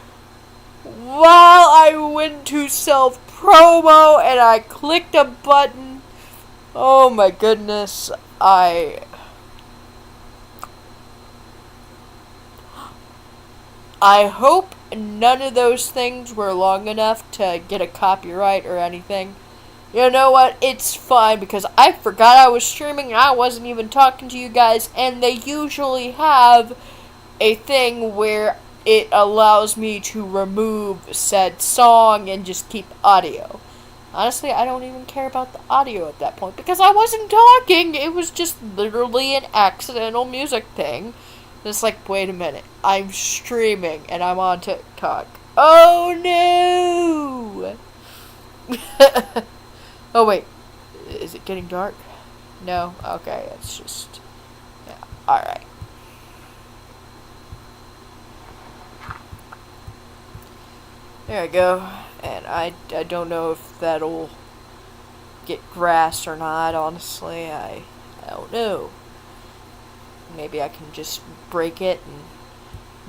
while I went to self promo and I clicked a button. Oh my goodness! I hope none of those things were long enough to get a copyright or anything. You know what? It's fine because I forgot I was streaming and I wasn't even talking to you guys, and they usually have a thing where it allows me to remove said song and just keep audio. Honestly, I don't even care about the audio at that point because I wasn't talking. It was just literally an accidental music thing. It's like, wait a minute, I'm streaming and I'm on TikTok. Oh no! Oh wait, is it getting dark? No? Okay, it's just... yeah, alright. There we go. And I don't know if that'll get grass or not, honestly. I don't know. Maybe I can just break it and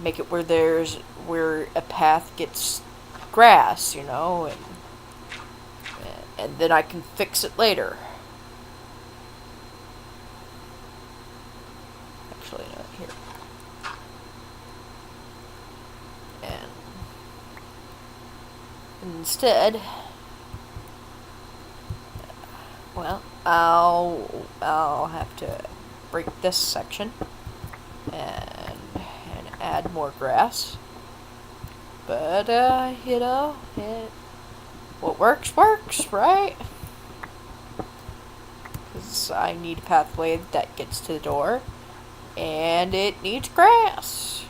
make it where a path gets grass, you know, and then I can fix it later. Actually, not here. And instead, well, I'll have to break this section and add more grass. But you know, what works, right? Because I need a pathway that gets to the door, and it needs grass.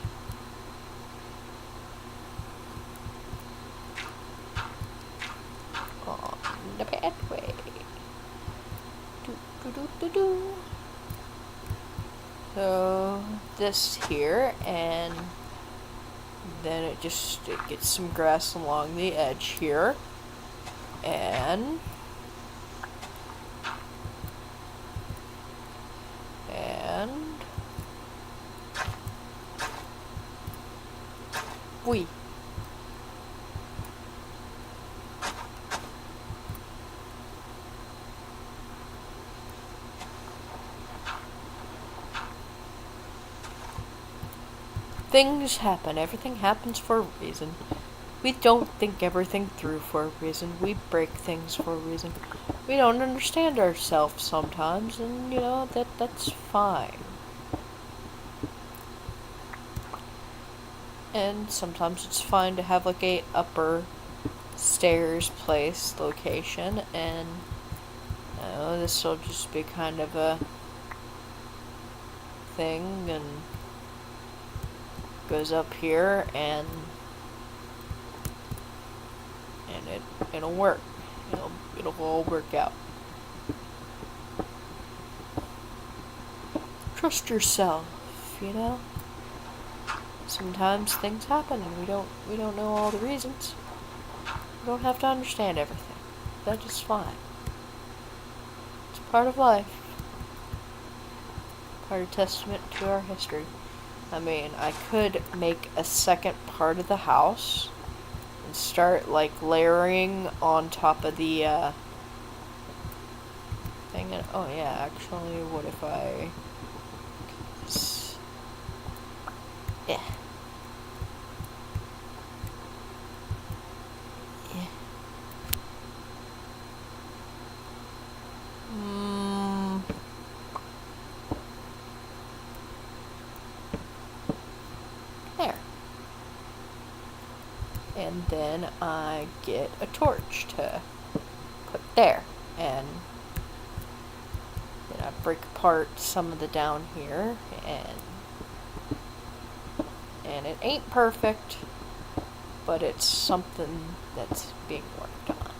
On the pathway. Do. So this here, and then it gets some grass along the edge here, and we. Things happen. Everything happens for a reason. We don't think everything through for a reason. We break things for a reason. We don't understand ourselves sometimes, and you know that's fine. And sometimes it's fine to have like a upper stairs place location, and this will just be kind of a thing, and goes up here, and it'll work. It'll all work out. Trust yourself, you know. Sometimes things happen, and we don't know all the reasons. We don't have to understand everything. That is fine. It's part of life. Part of testament to our history. I mean, I could make a second part of the house and start like layering on top of the thing. And, oh yeah, actually, what if I? Yeah. Yeah. There. And then I get a torch to put there. And then I break apart some of the down here And it ain't perfect, but it's something that's being worked on.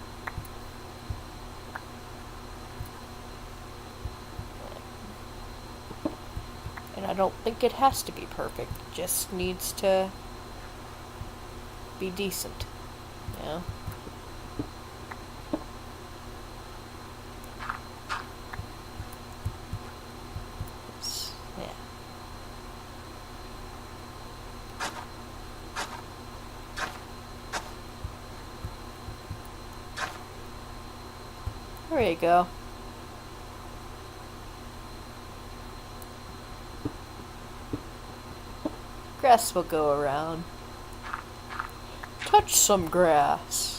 And I don't think it has to be perfect. It just needs to be decent. You know? Yeah. There you go. Grass will go around. Touch some grass.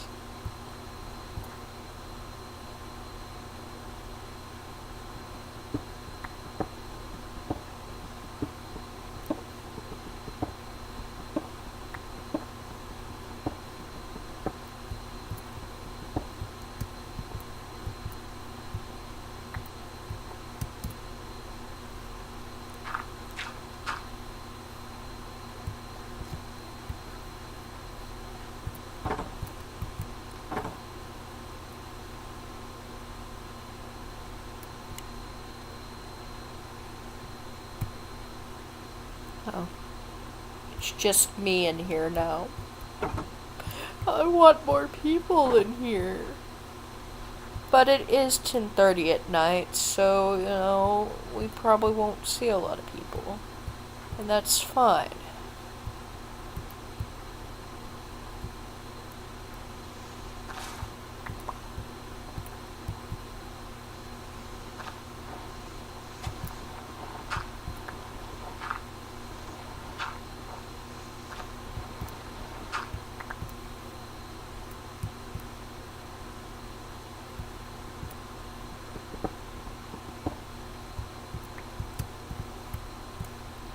Oh. It's just me in here now. I want more people in here. But it is 10:30 at night, so, you know, we probably won't see a lot of people. And that's fine.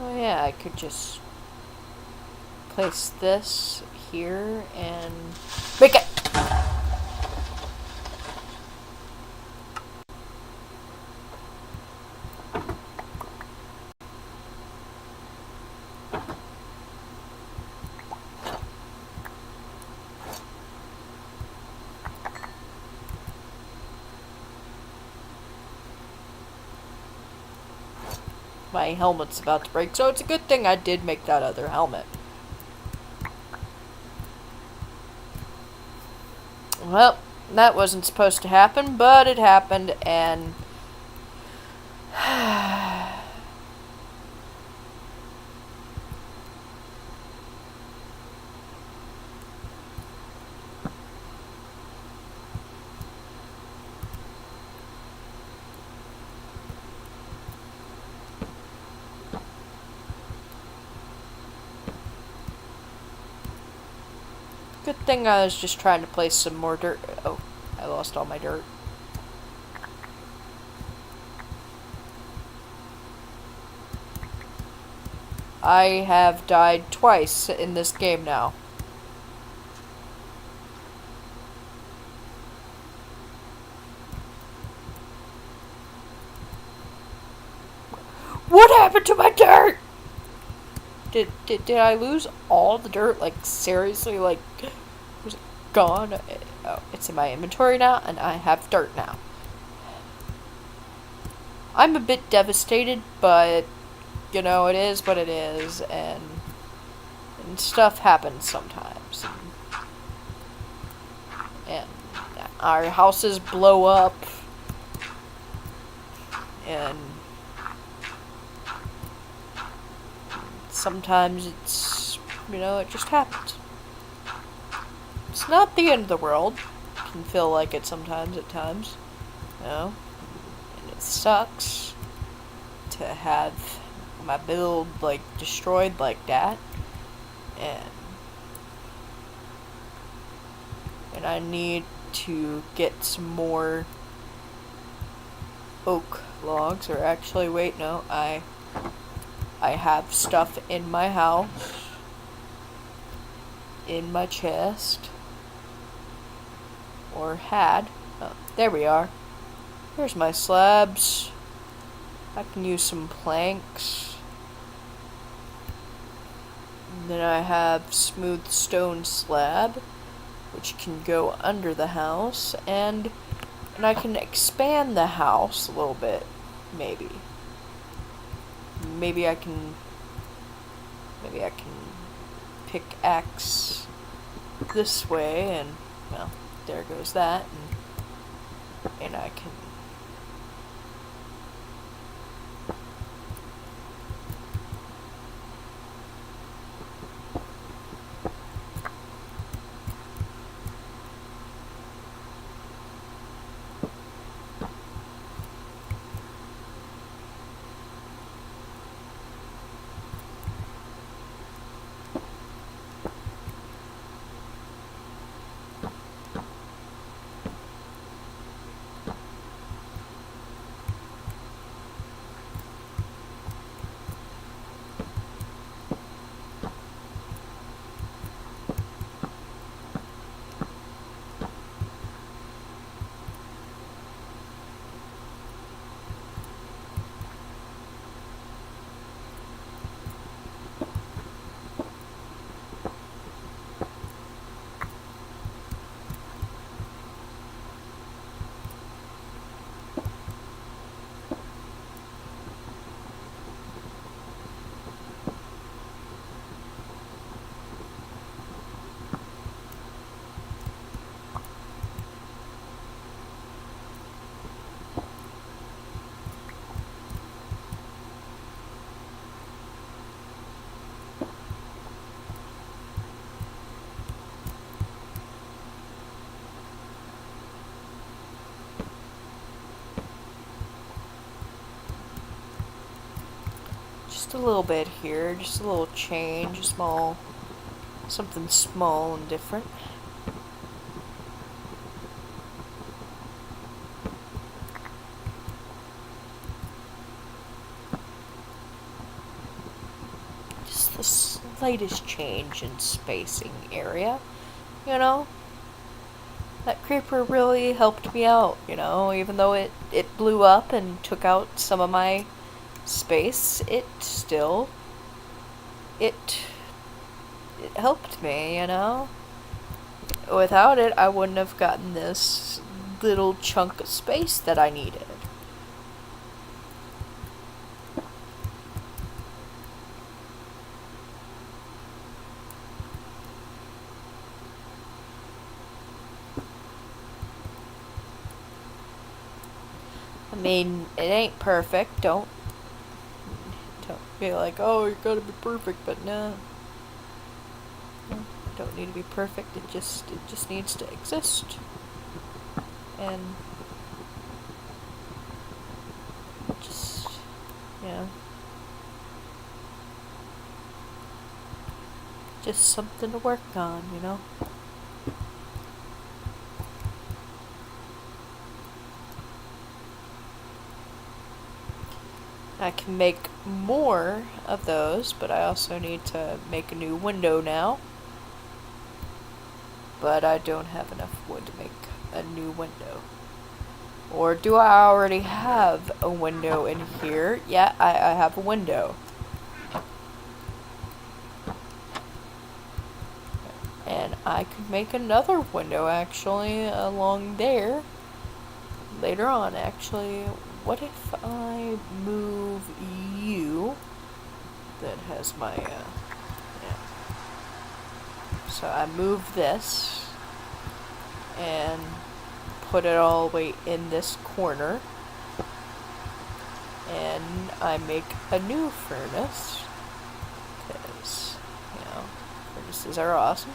Oh yeah, I could just place this here and make it. My helmet's about to break, so it's a good thing I did make that other helmet. Well, that wasn't supposed to happen, but it happened, and good thing I was just trying to place some more dirt. Oh, I lost all my dirt. I have died twice in this game now. What happened to my dirt? Did I lose all the dirt? Like, seriously? Like, was it gone? Oh, it's in my inventory now, and I have dirt now. I'm a bit devastated, but, you know, it is what it is, and stuff happens sometimes. And our houses blow up, and sometimes it's, you know, it just happens. It's not the end of the world. It can feel like it sometimes at times, you know. And it sucks to have my build, like, destroyed like that. And I need to get some more oak logs, or actually, wait, no, I have stuff in my house, in my chest, or had. Oh, there we are. Here's my slabs. I can use some planks. And then I have smooth stone slab, which can go under the house, and I can expand the house a little bit, maybe. Maybe I can pickaxe this way, and well, there goes that, and I can just a little bit here, just a little change, something small and different. Just the slightest change in spacing area, you know? That creeper really helped me out, you know, even though it blew up and took out some of my space, it helped me, you know. Without it, I wouldn't have gotten this little chunk of space that I needed. I mean, it ain't perfect. Don't be like, oh, you gotta be perfect, but no. Don't need to be perfect. It just needs to exist. And just, you know, just something to work on, you know. I can make more of those, but I also need to make a new window now. But I don't have enough wood to make a new window. Or do I already have a window in here? Yeah, I have a window. And I could make another window, actually, along there. Later on, actually. What if I move you? That has my, yeah. So I move this and put it all the way in this corner. And I make a new furnace. Because, you know, furnaces are awesome.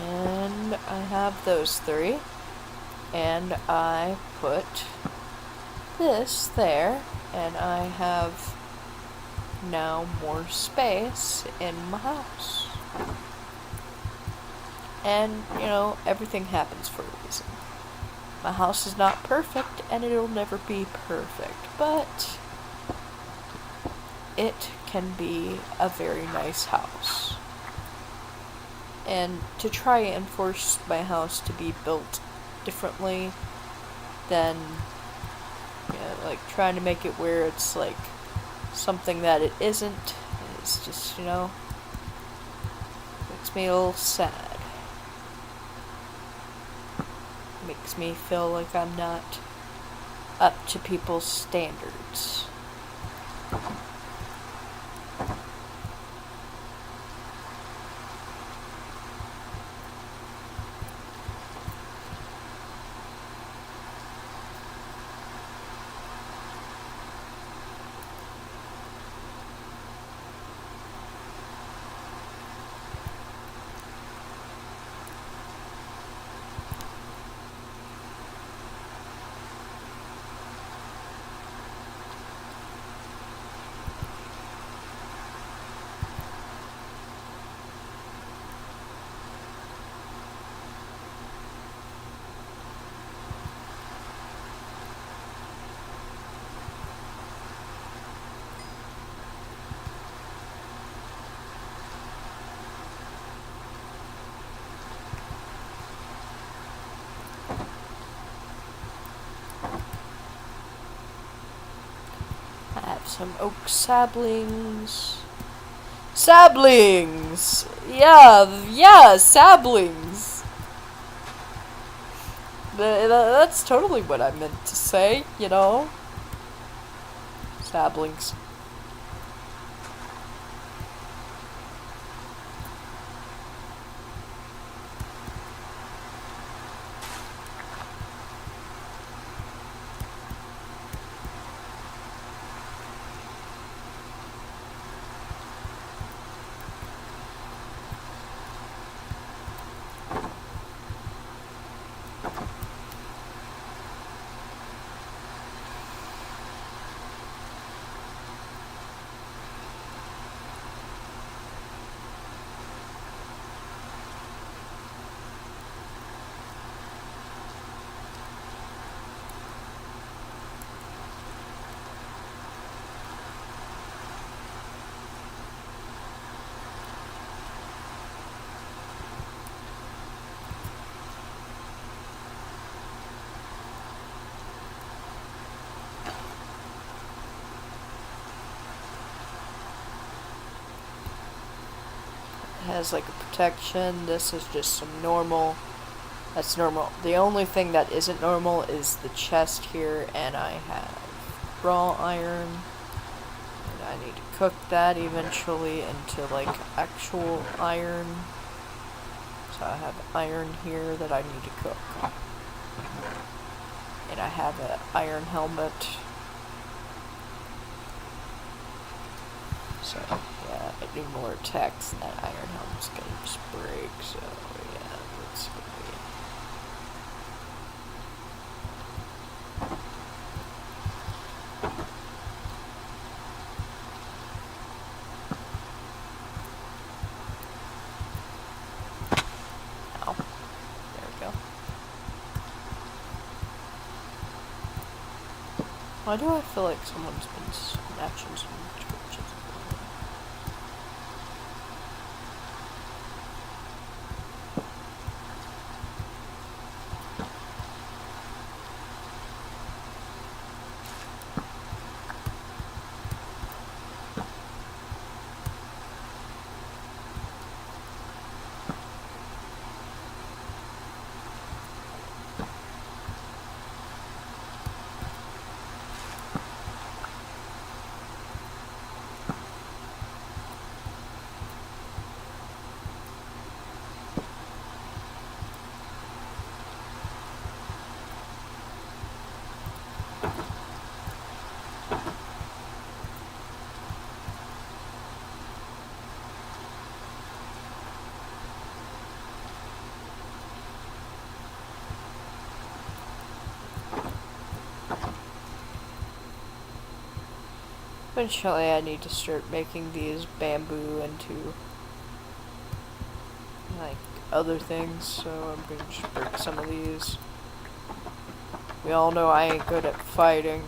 And I have those three, and I put this there, and I have now more space in my house. And, you know, everything happens for a reason. My house is not perfect, and it'll never be perfect, but it can be a very nice house. And to try and force my house to be built differently than, you know, like trying to make it where it's like something that it isn't. It's just, makes me a little sad. Makes me feel like I'm not up to people's standards. I have some oak saplings. Saplings! Yeah, saplings! That's totally what I meant to say, Saplings. Has like a protection. This is just some normal. That's normal. The only thing that isn't normal is the chest here, and I have raw iron, and I need to cook that eventually into like actual iron. So I have iron here that I need to cook, and I have an iron helmet. So, yeah, I do more attacks, and that iron helmet's gonna just break, so, yeah, that's gonna be... Ow. There we go. Why do I feel like someone's been snatching some torches? Eventually I need to start making these bamboo into like other things, so I'm gonna just break some of these. We all know I ain't good at fighting.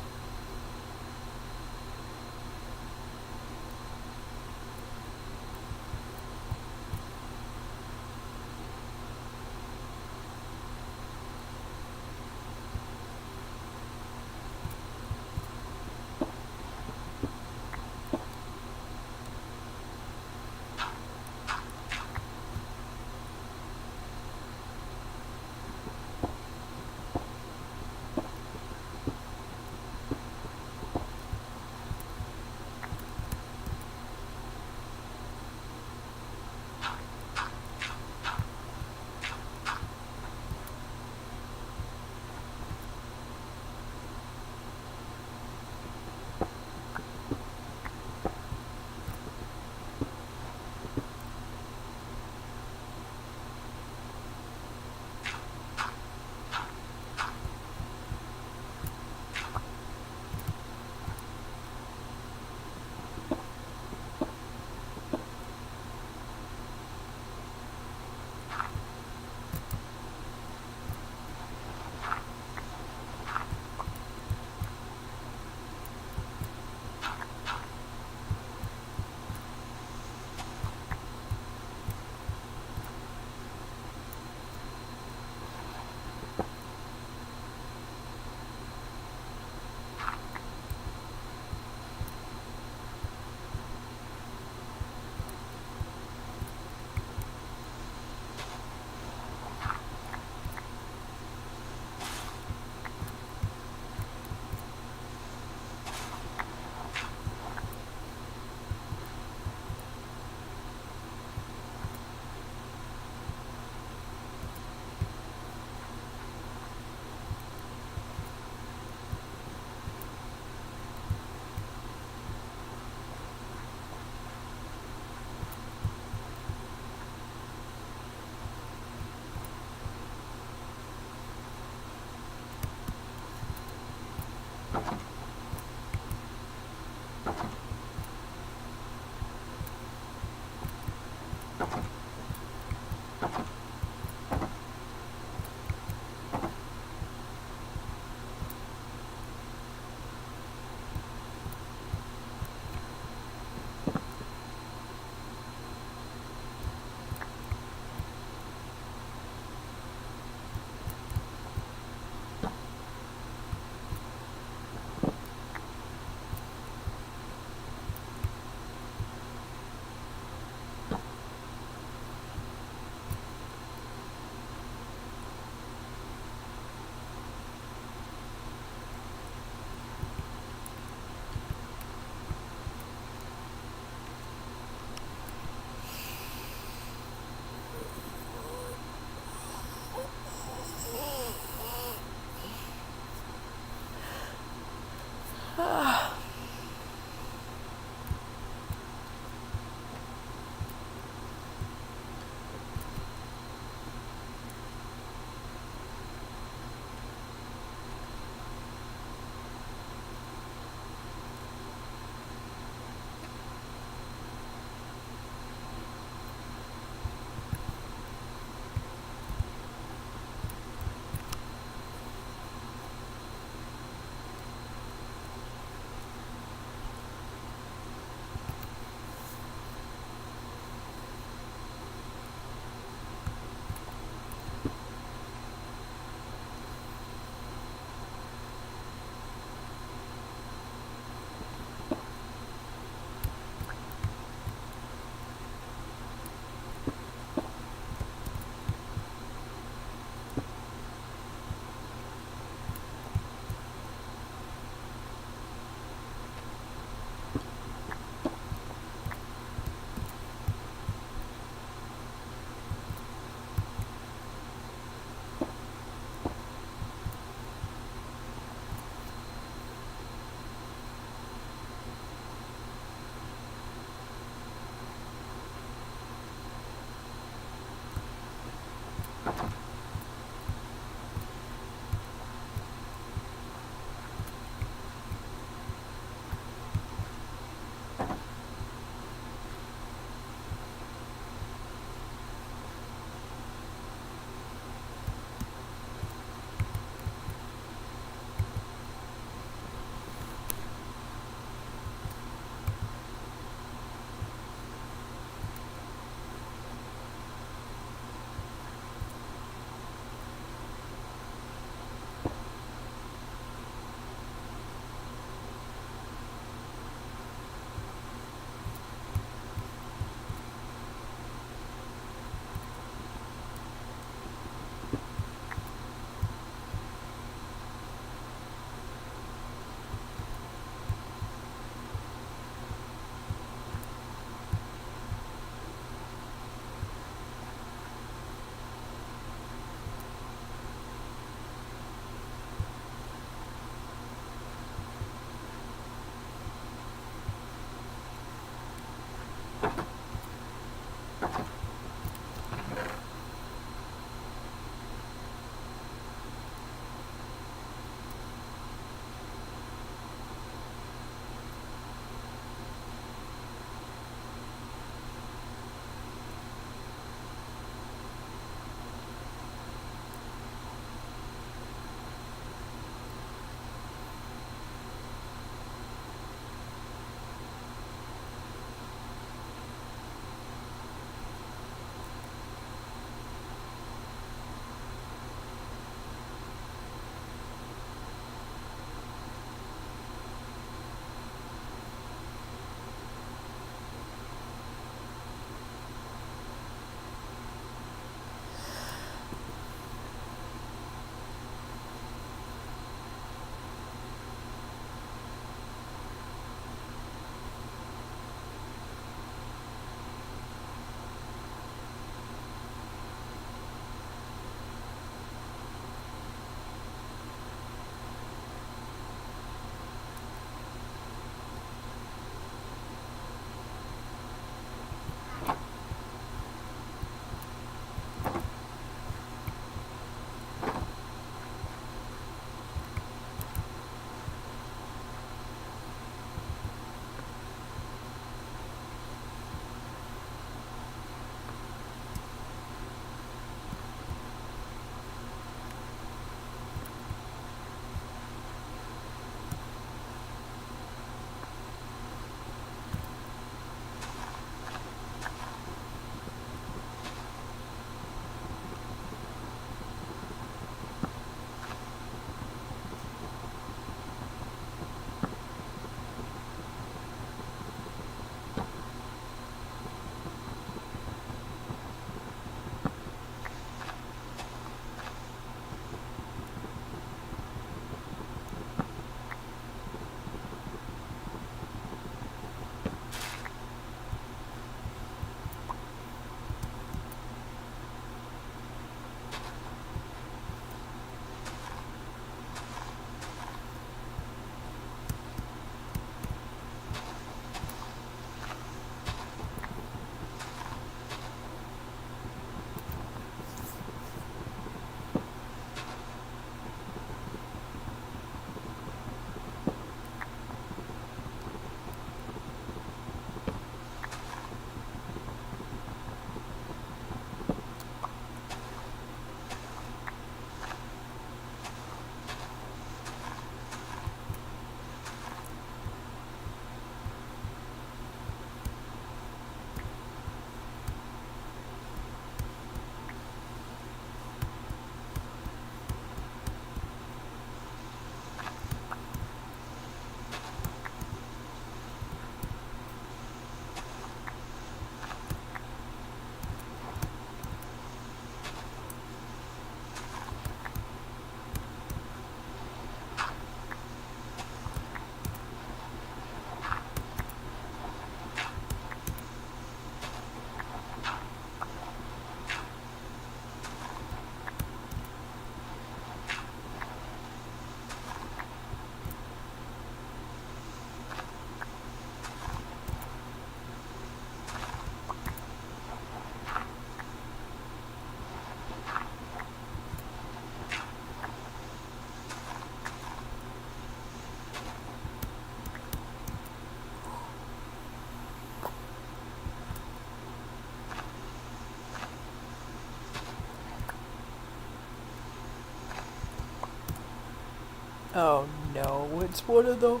Oh no, it's one of those.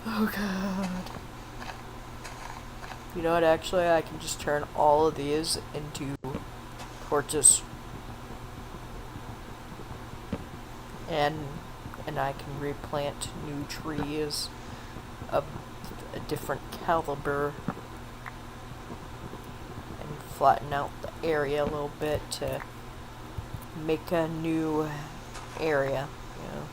Oh god. You know what, actually, I can just turn all of these into torches. And I can replant new trees of a different caliber and flatten out the area a little bit to make a new area, you know.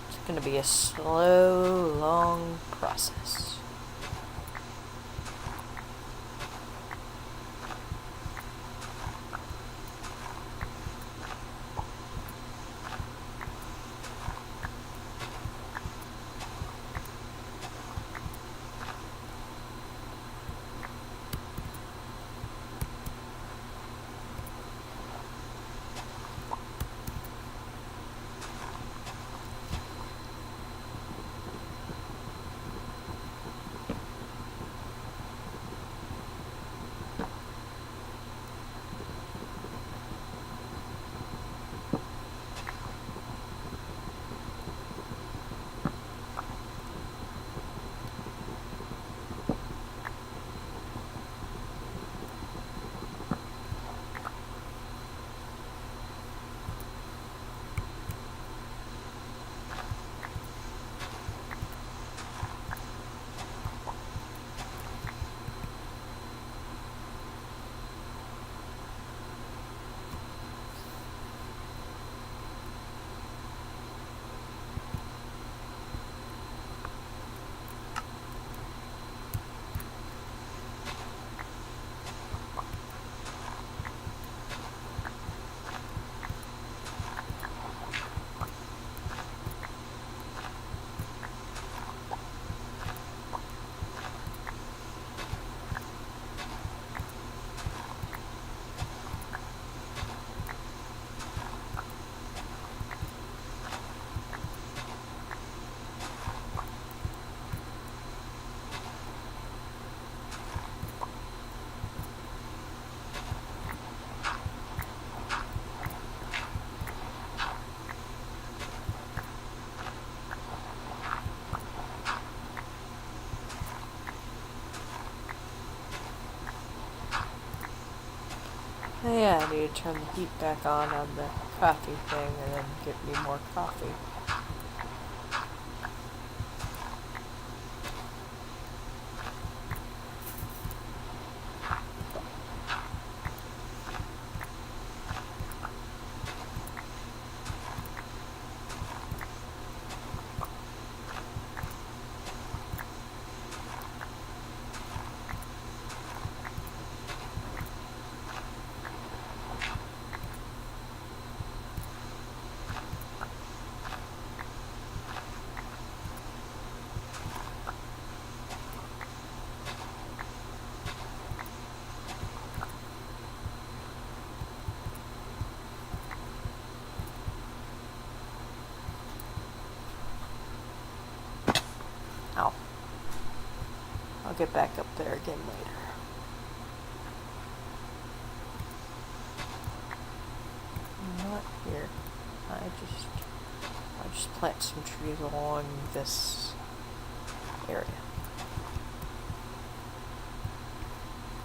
It's gonna be a slow, long process. Oh yeah, I need to turn the heat back on the coffee thing and then get me more coffee. Ow. I'll get back up there again later. Not here. I just plant some trees along this area.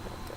There we go.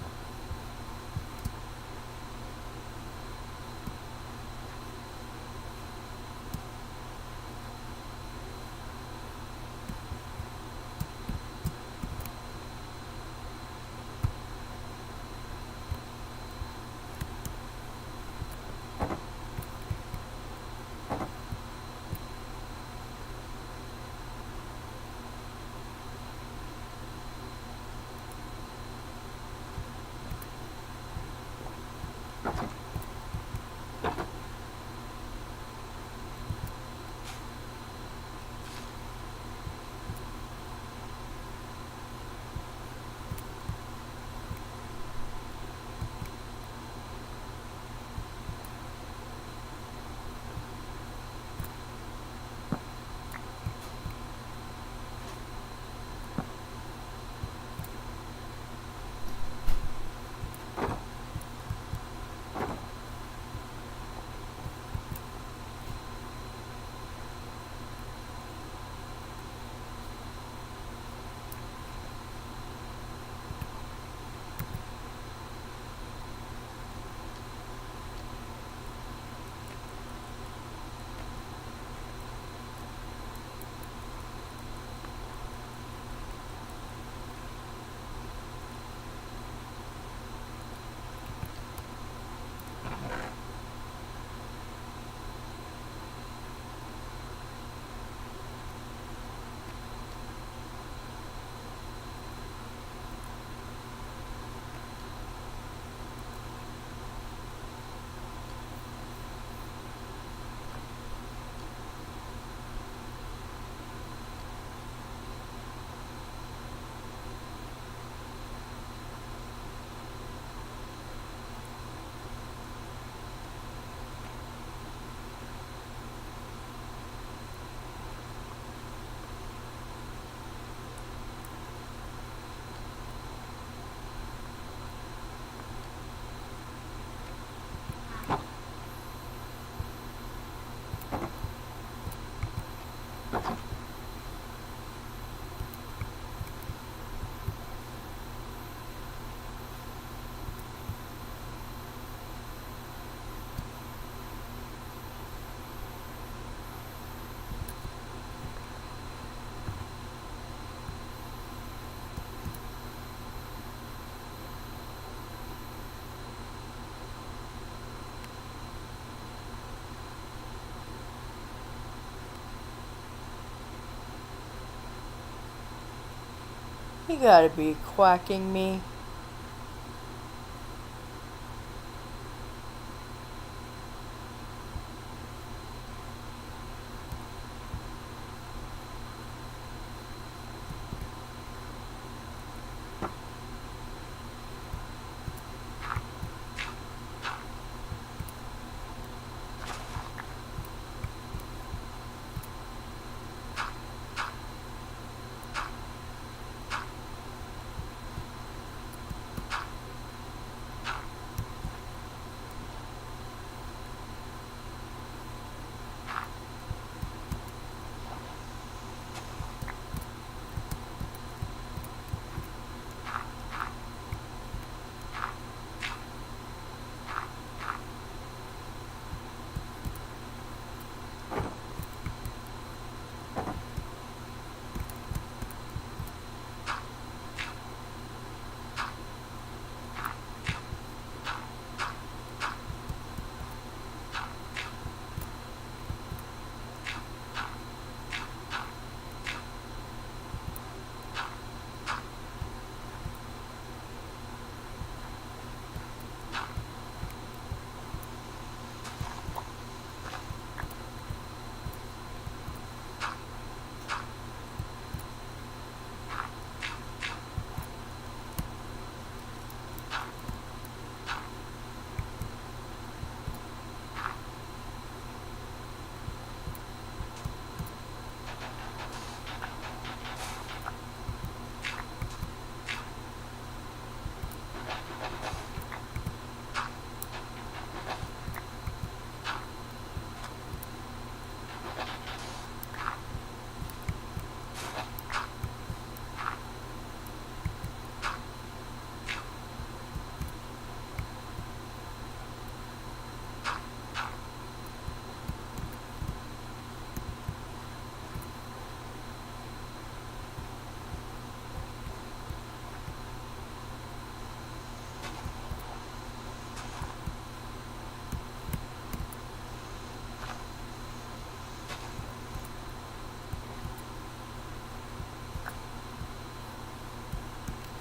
You gotta be quacking me.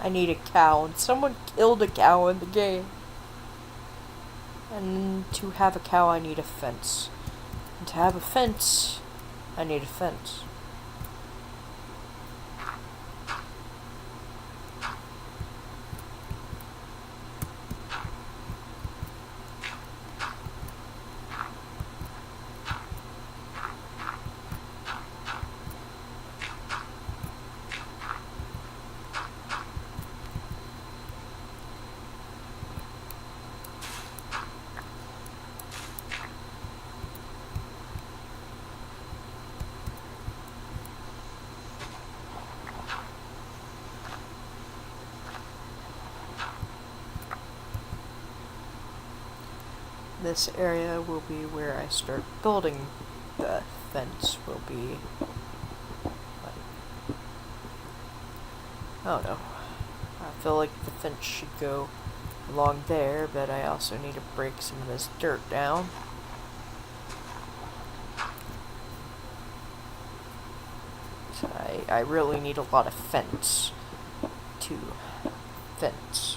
I need a cow, and someone killed a cow in the game. And to have a cow, I need a fence. And to have a fence, I need a fence. This area will be where I start building. The fence will be like, I don't know. I feel like the fence should go along there, but I also need to break some of this dirt down. So I really need a lot of fence to fence.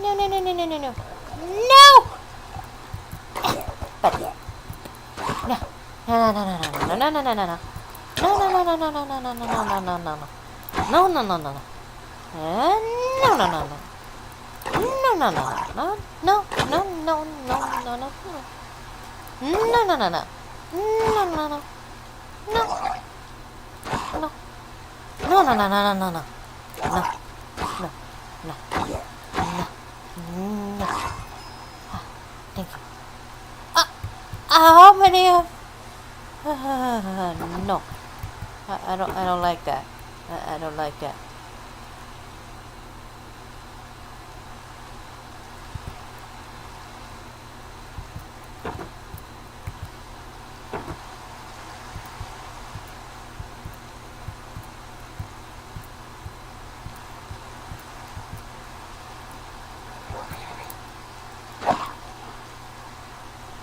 No, no, no, no, no, no, no. No! Buddy. No. No, no, no, no, no, no, no, no, no, no. No, no, no, no, no, no, no, no, no, no, no, no, no. No, no, no, no, no. No, no, no, no. No, no, no, no, no, no, no, no, no, no, no. No, no, no, no. No, no, no. No. No. No, no, no, no, no, no, no. No. No. No. No. No. Thank you. How many of... no. I don't like that. I don't like that.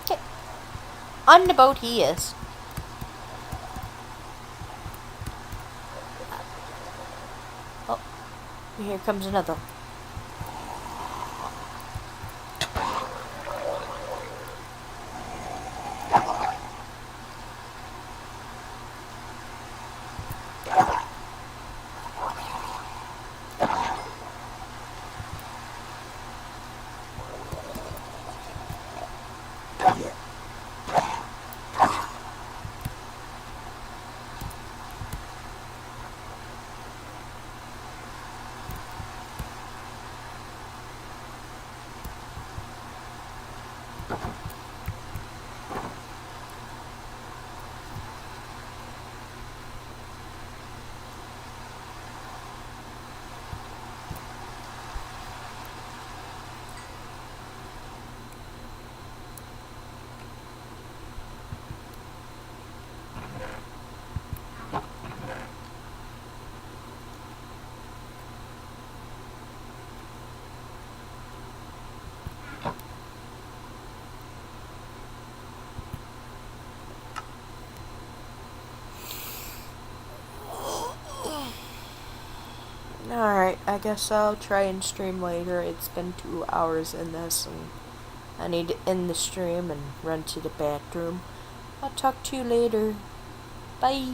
Okay. On the boat he is. Oh, here comes another. Alright, I guess I'll try and stream later. It's been 2 hours in this, and I need to end the stream and run to the bathroom. I'll talk to you later. Bye.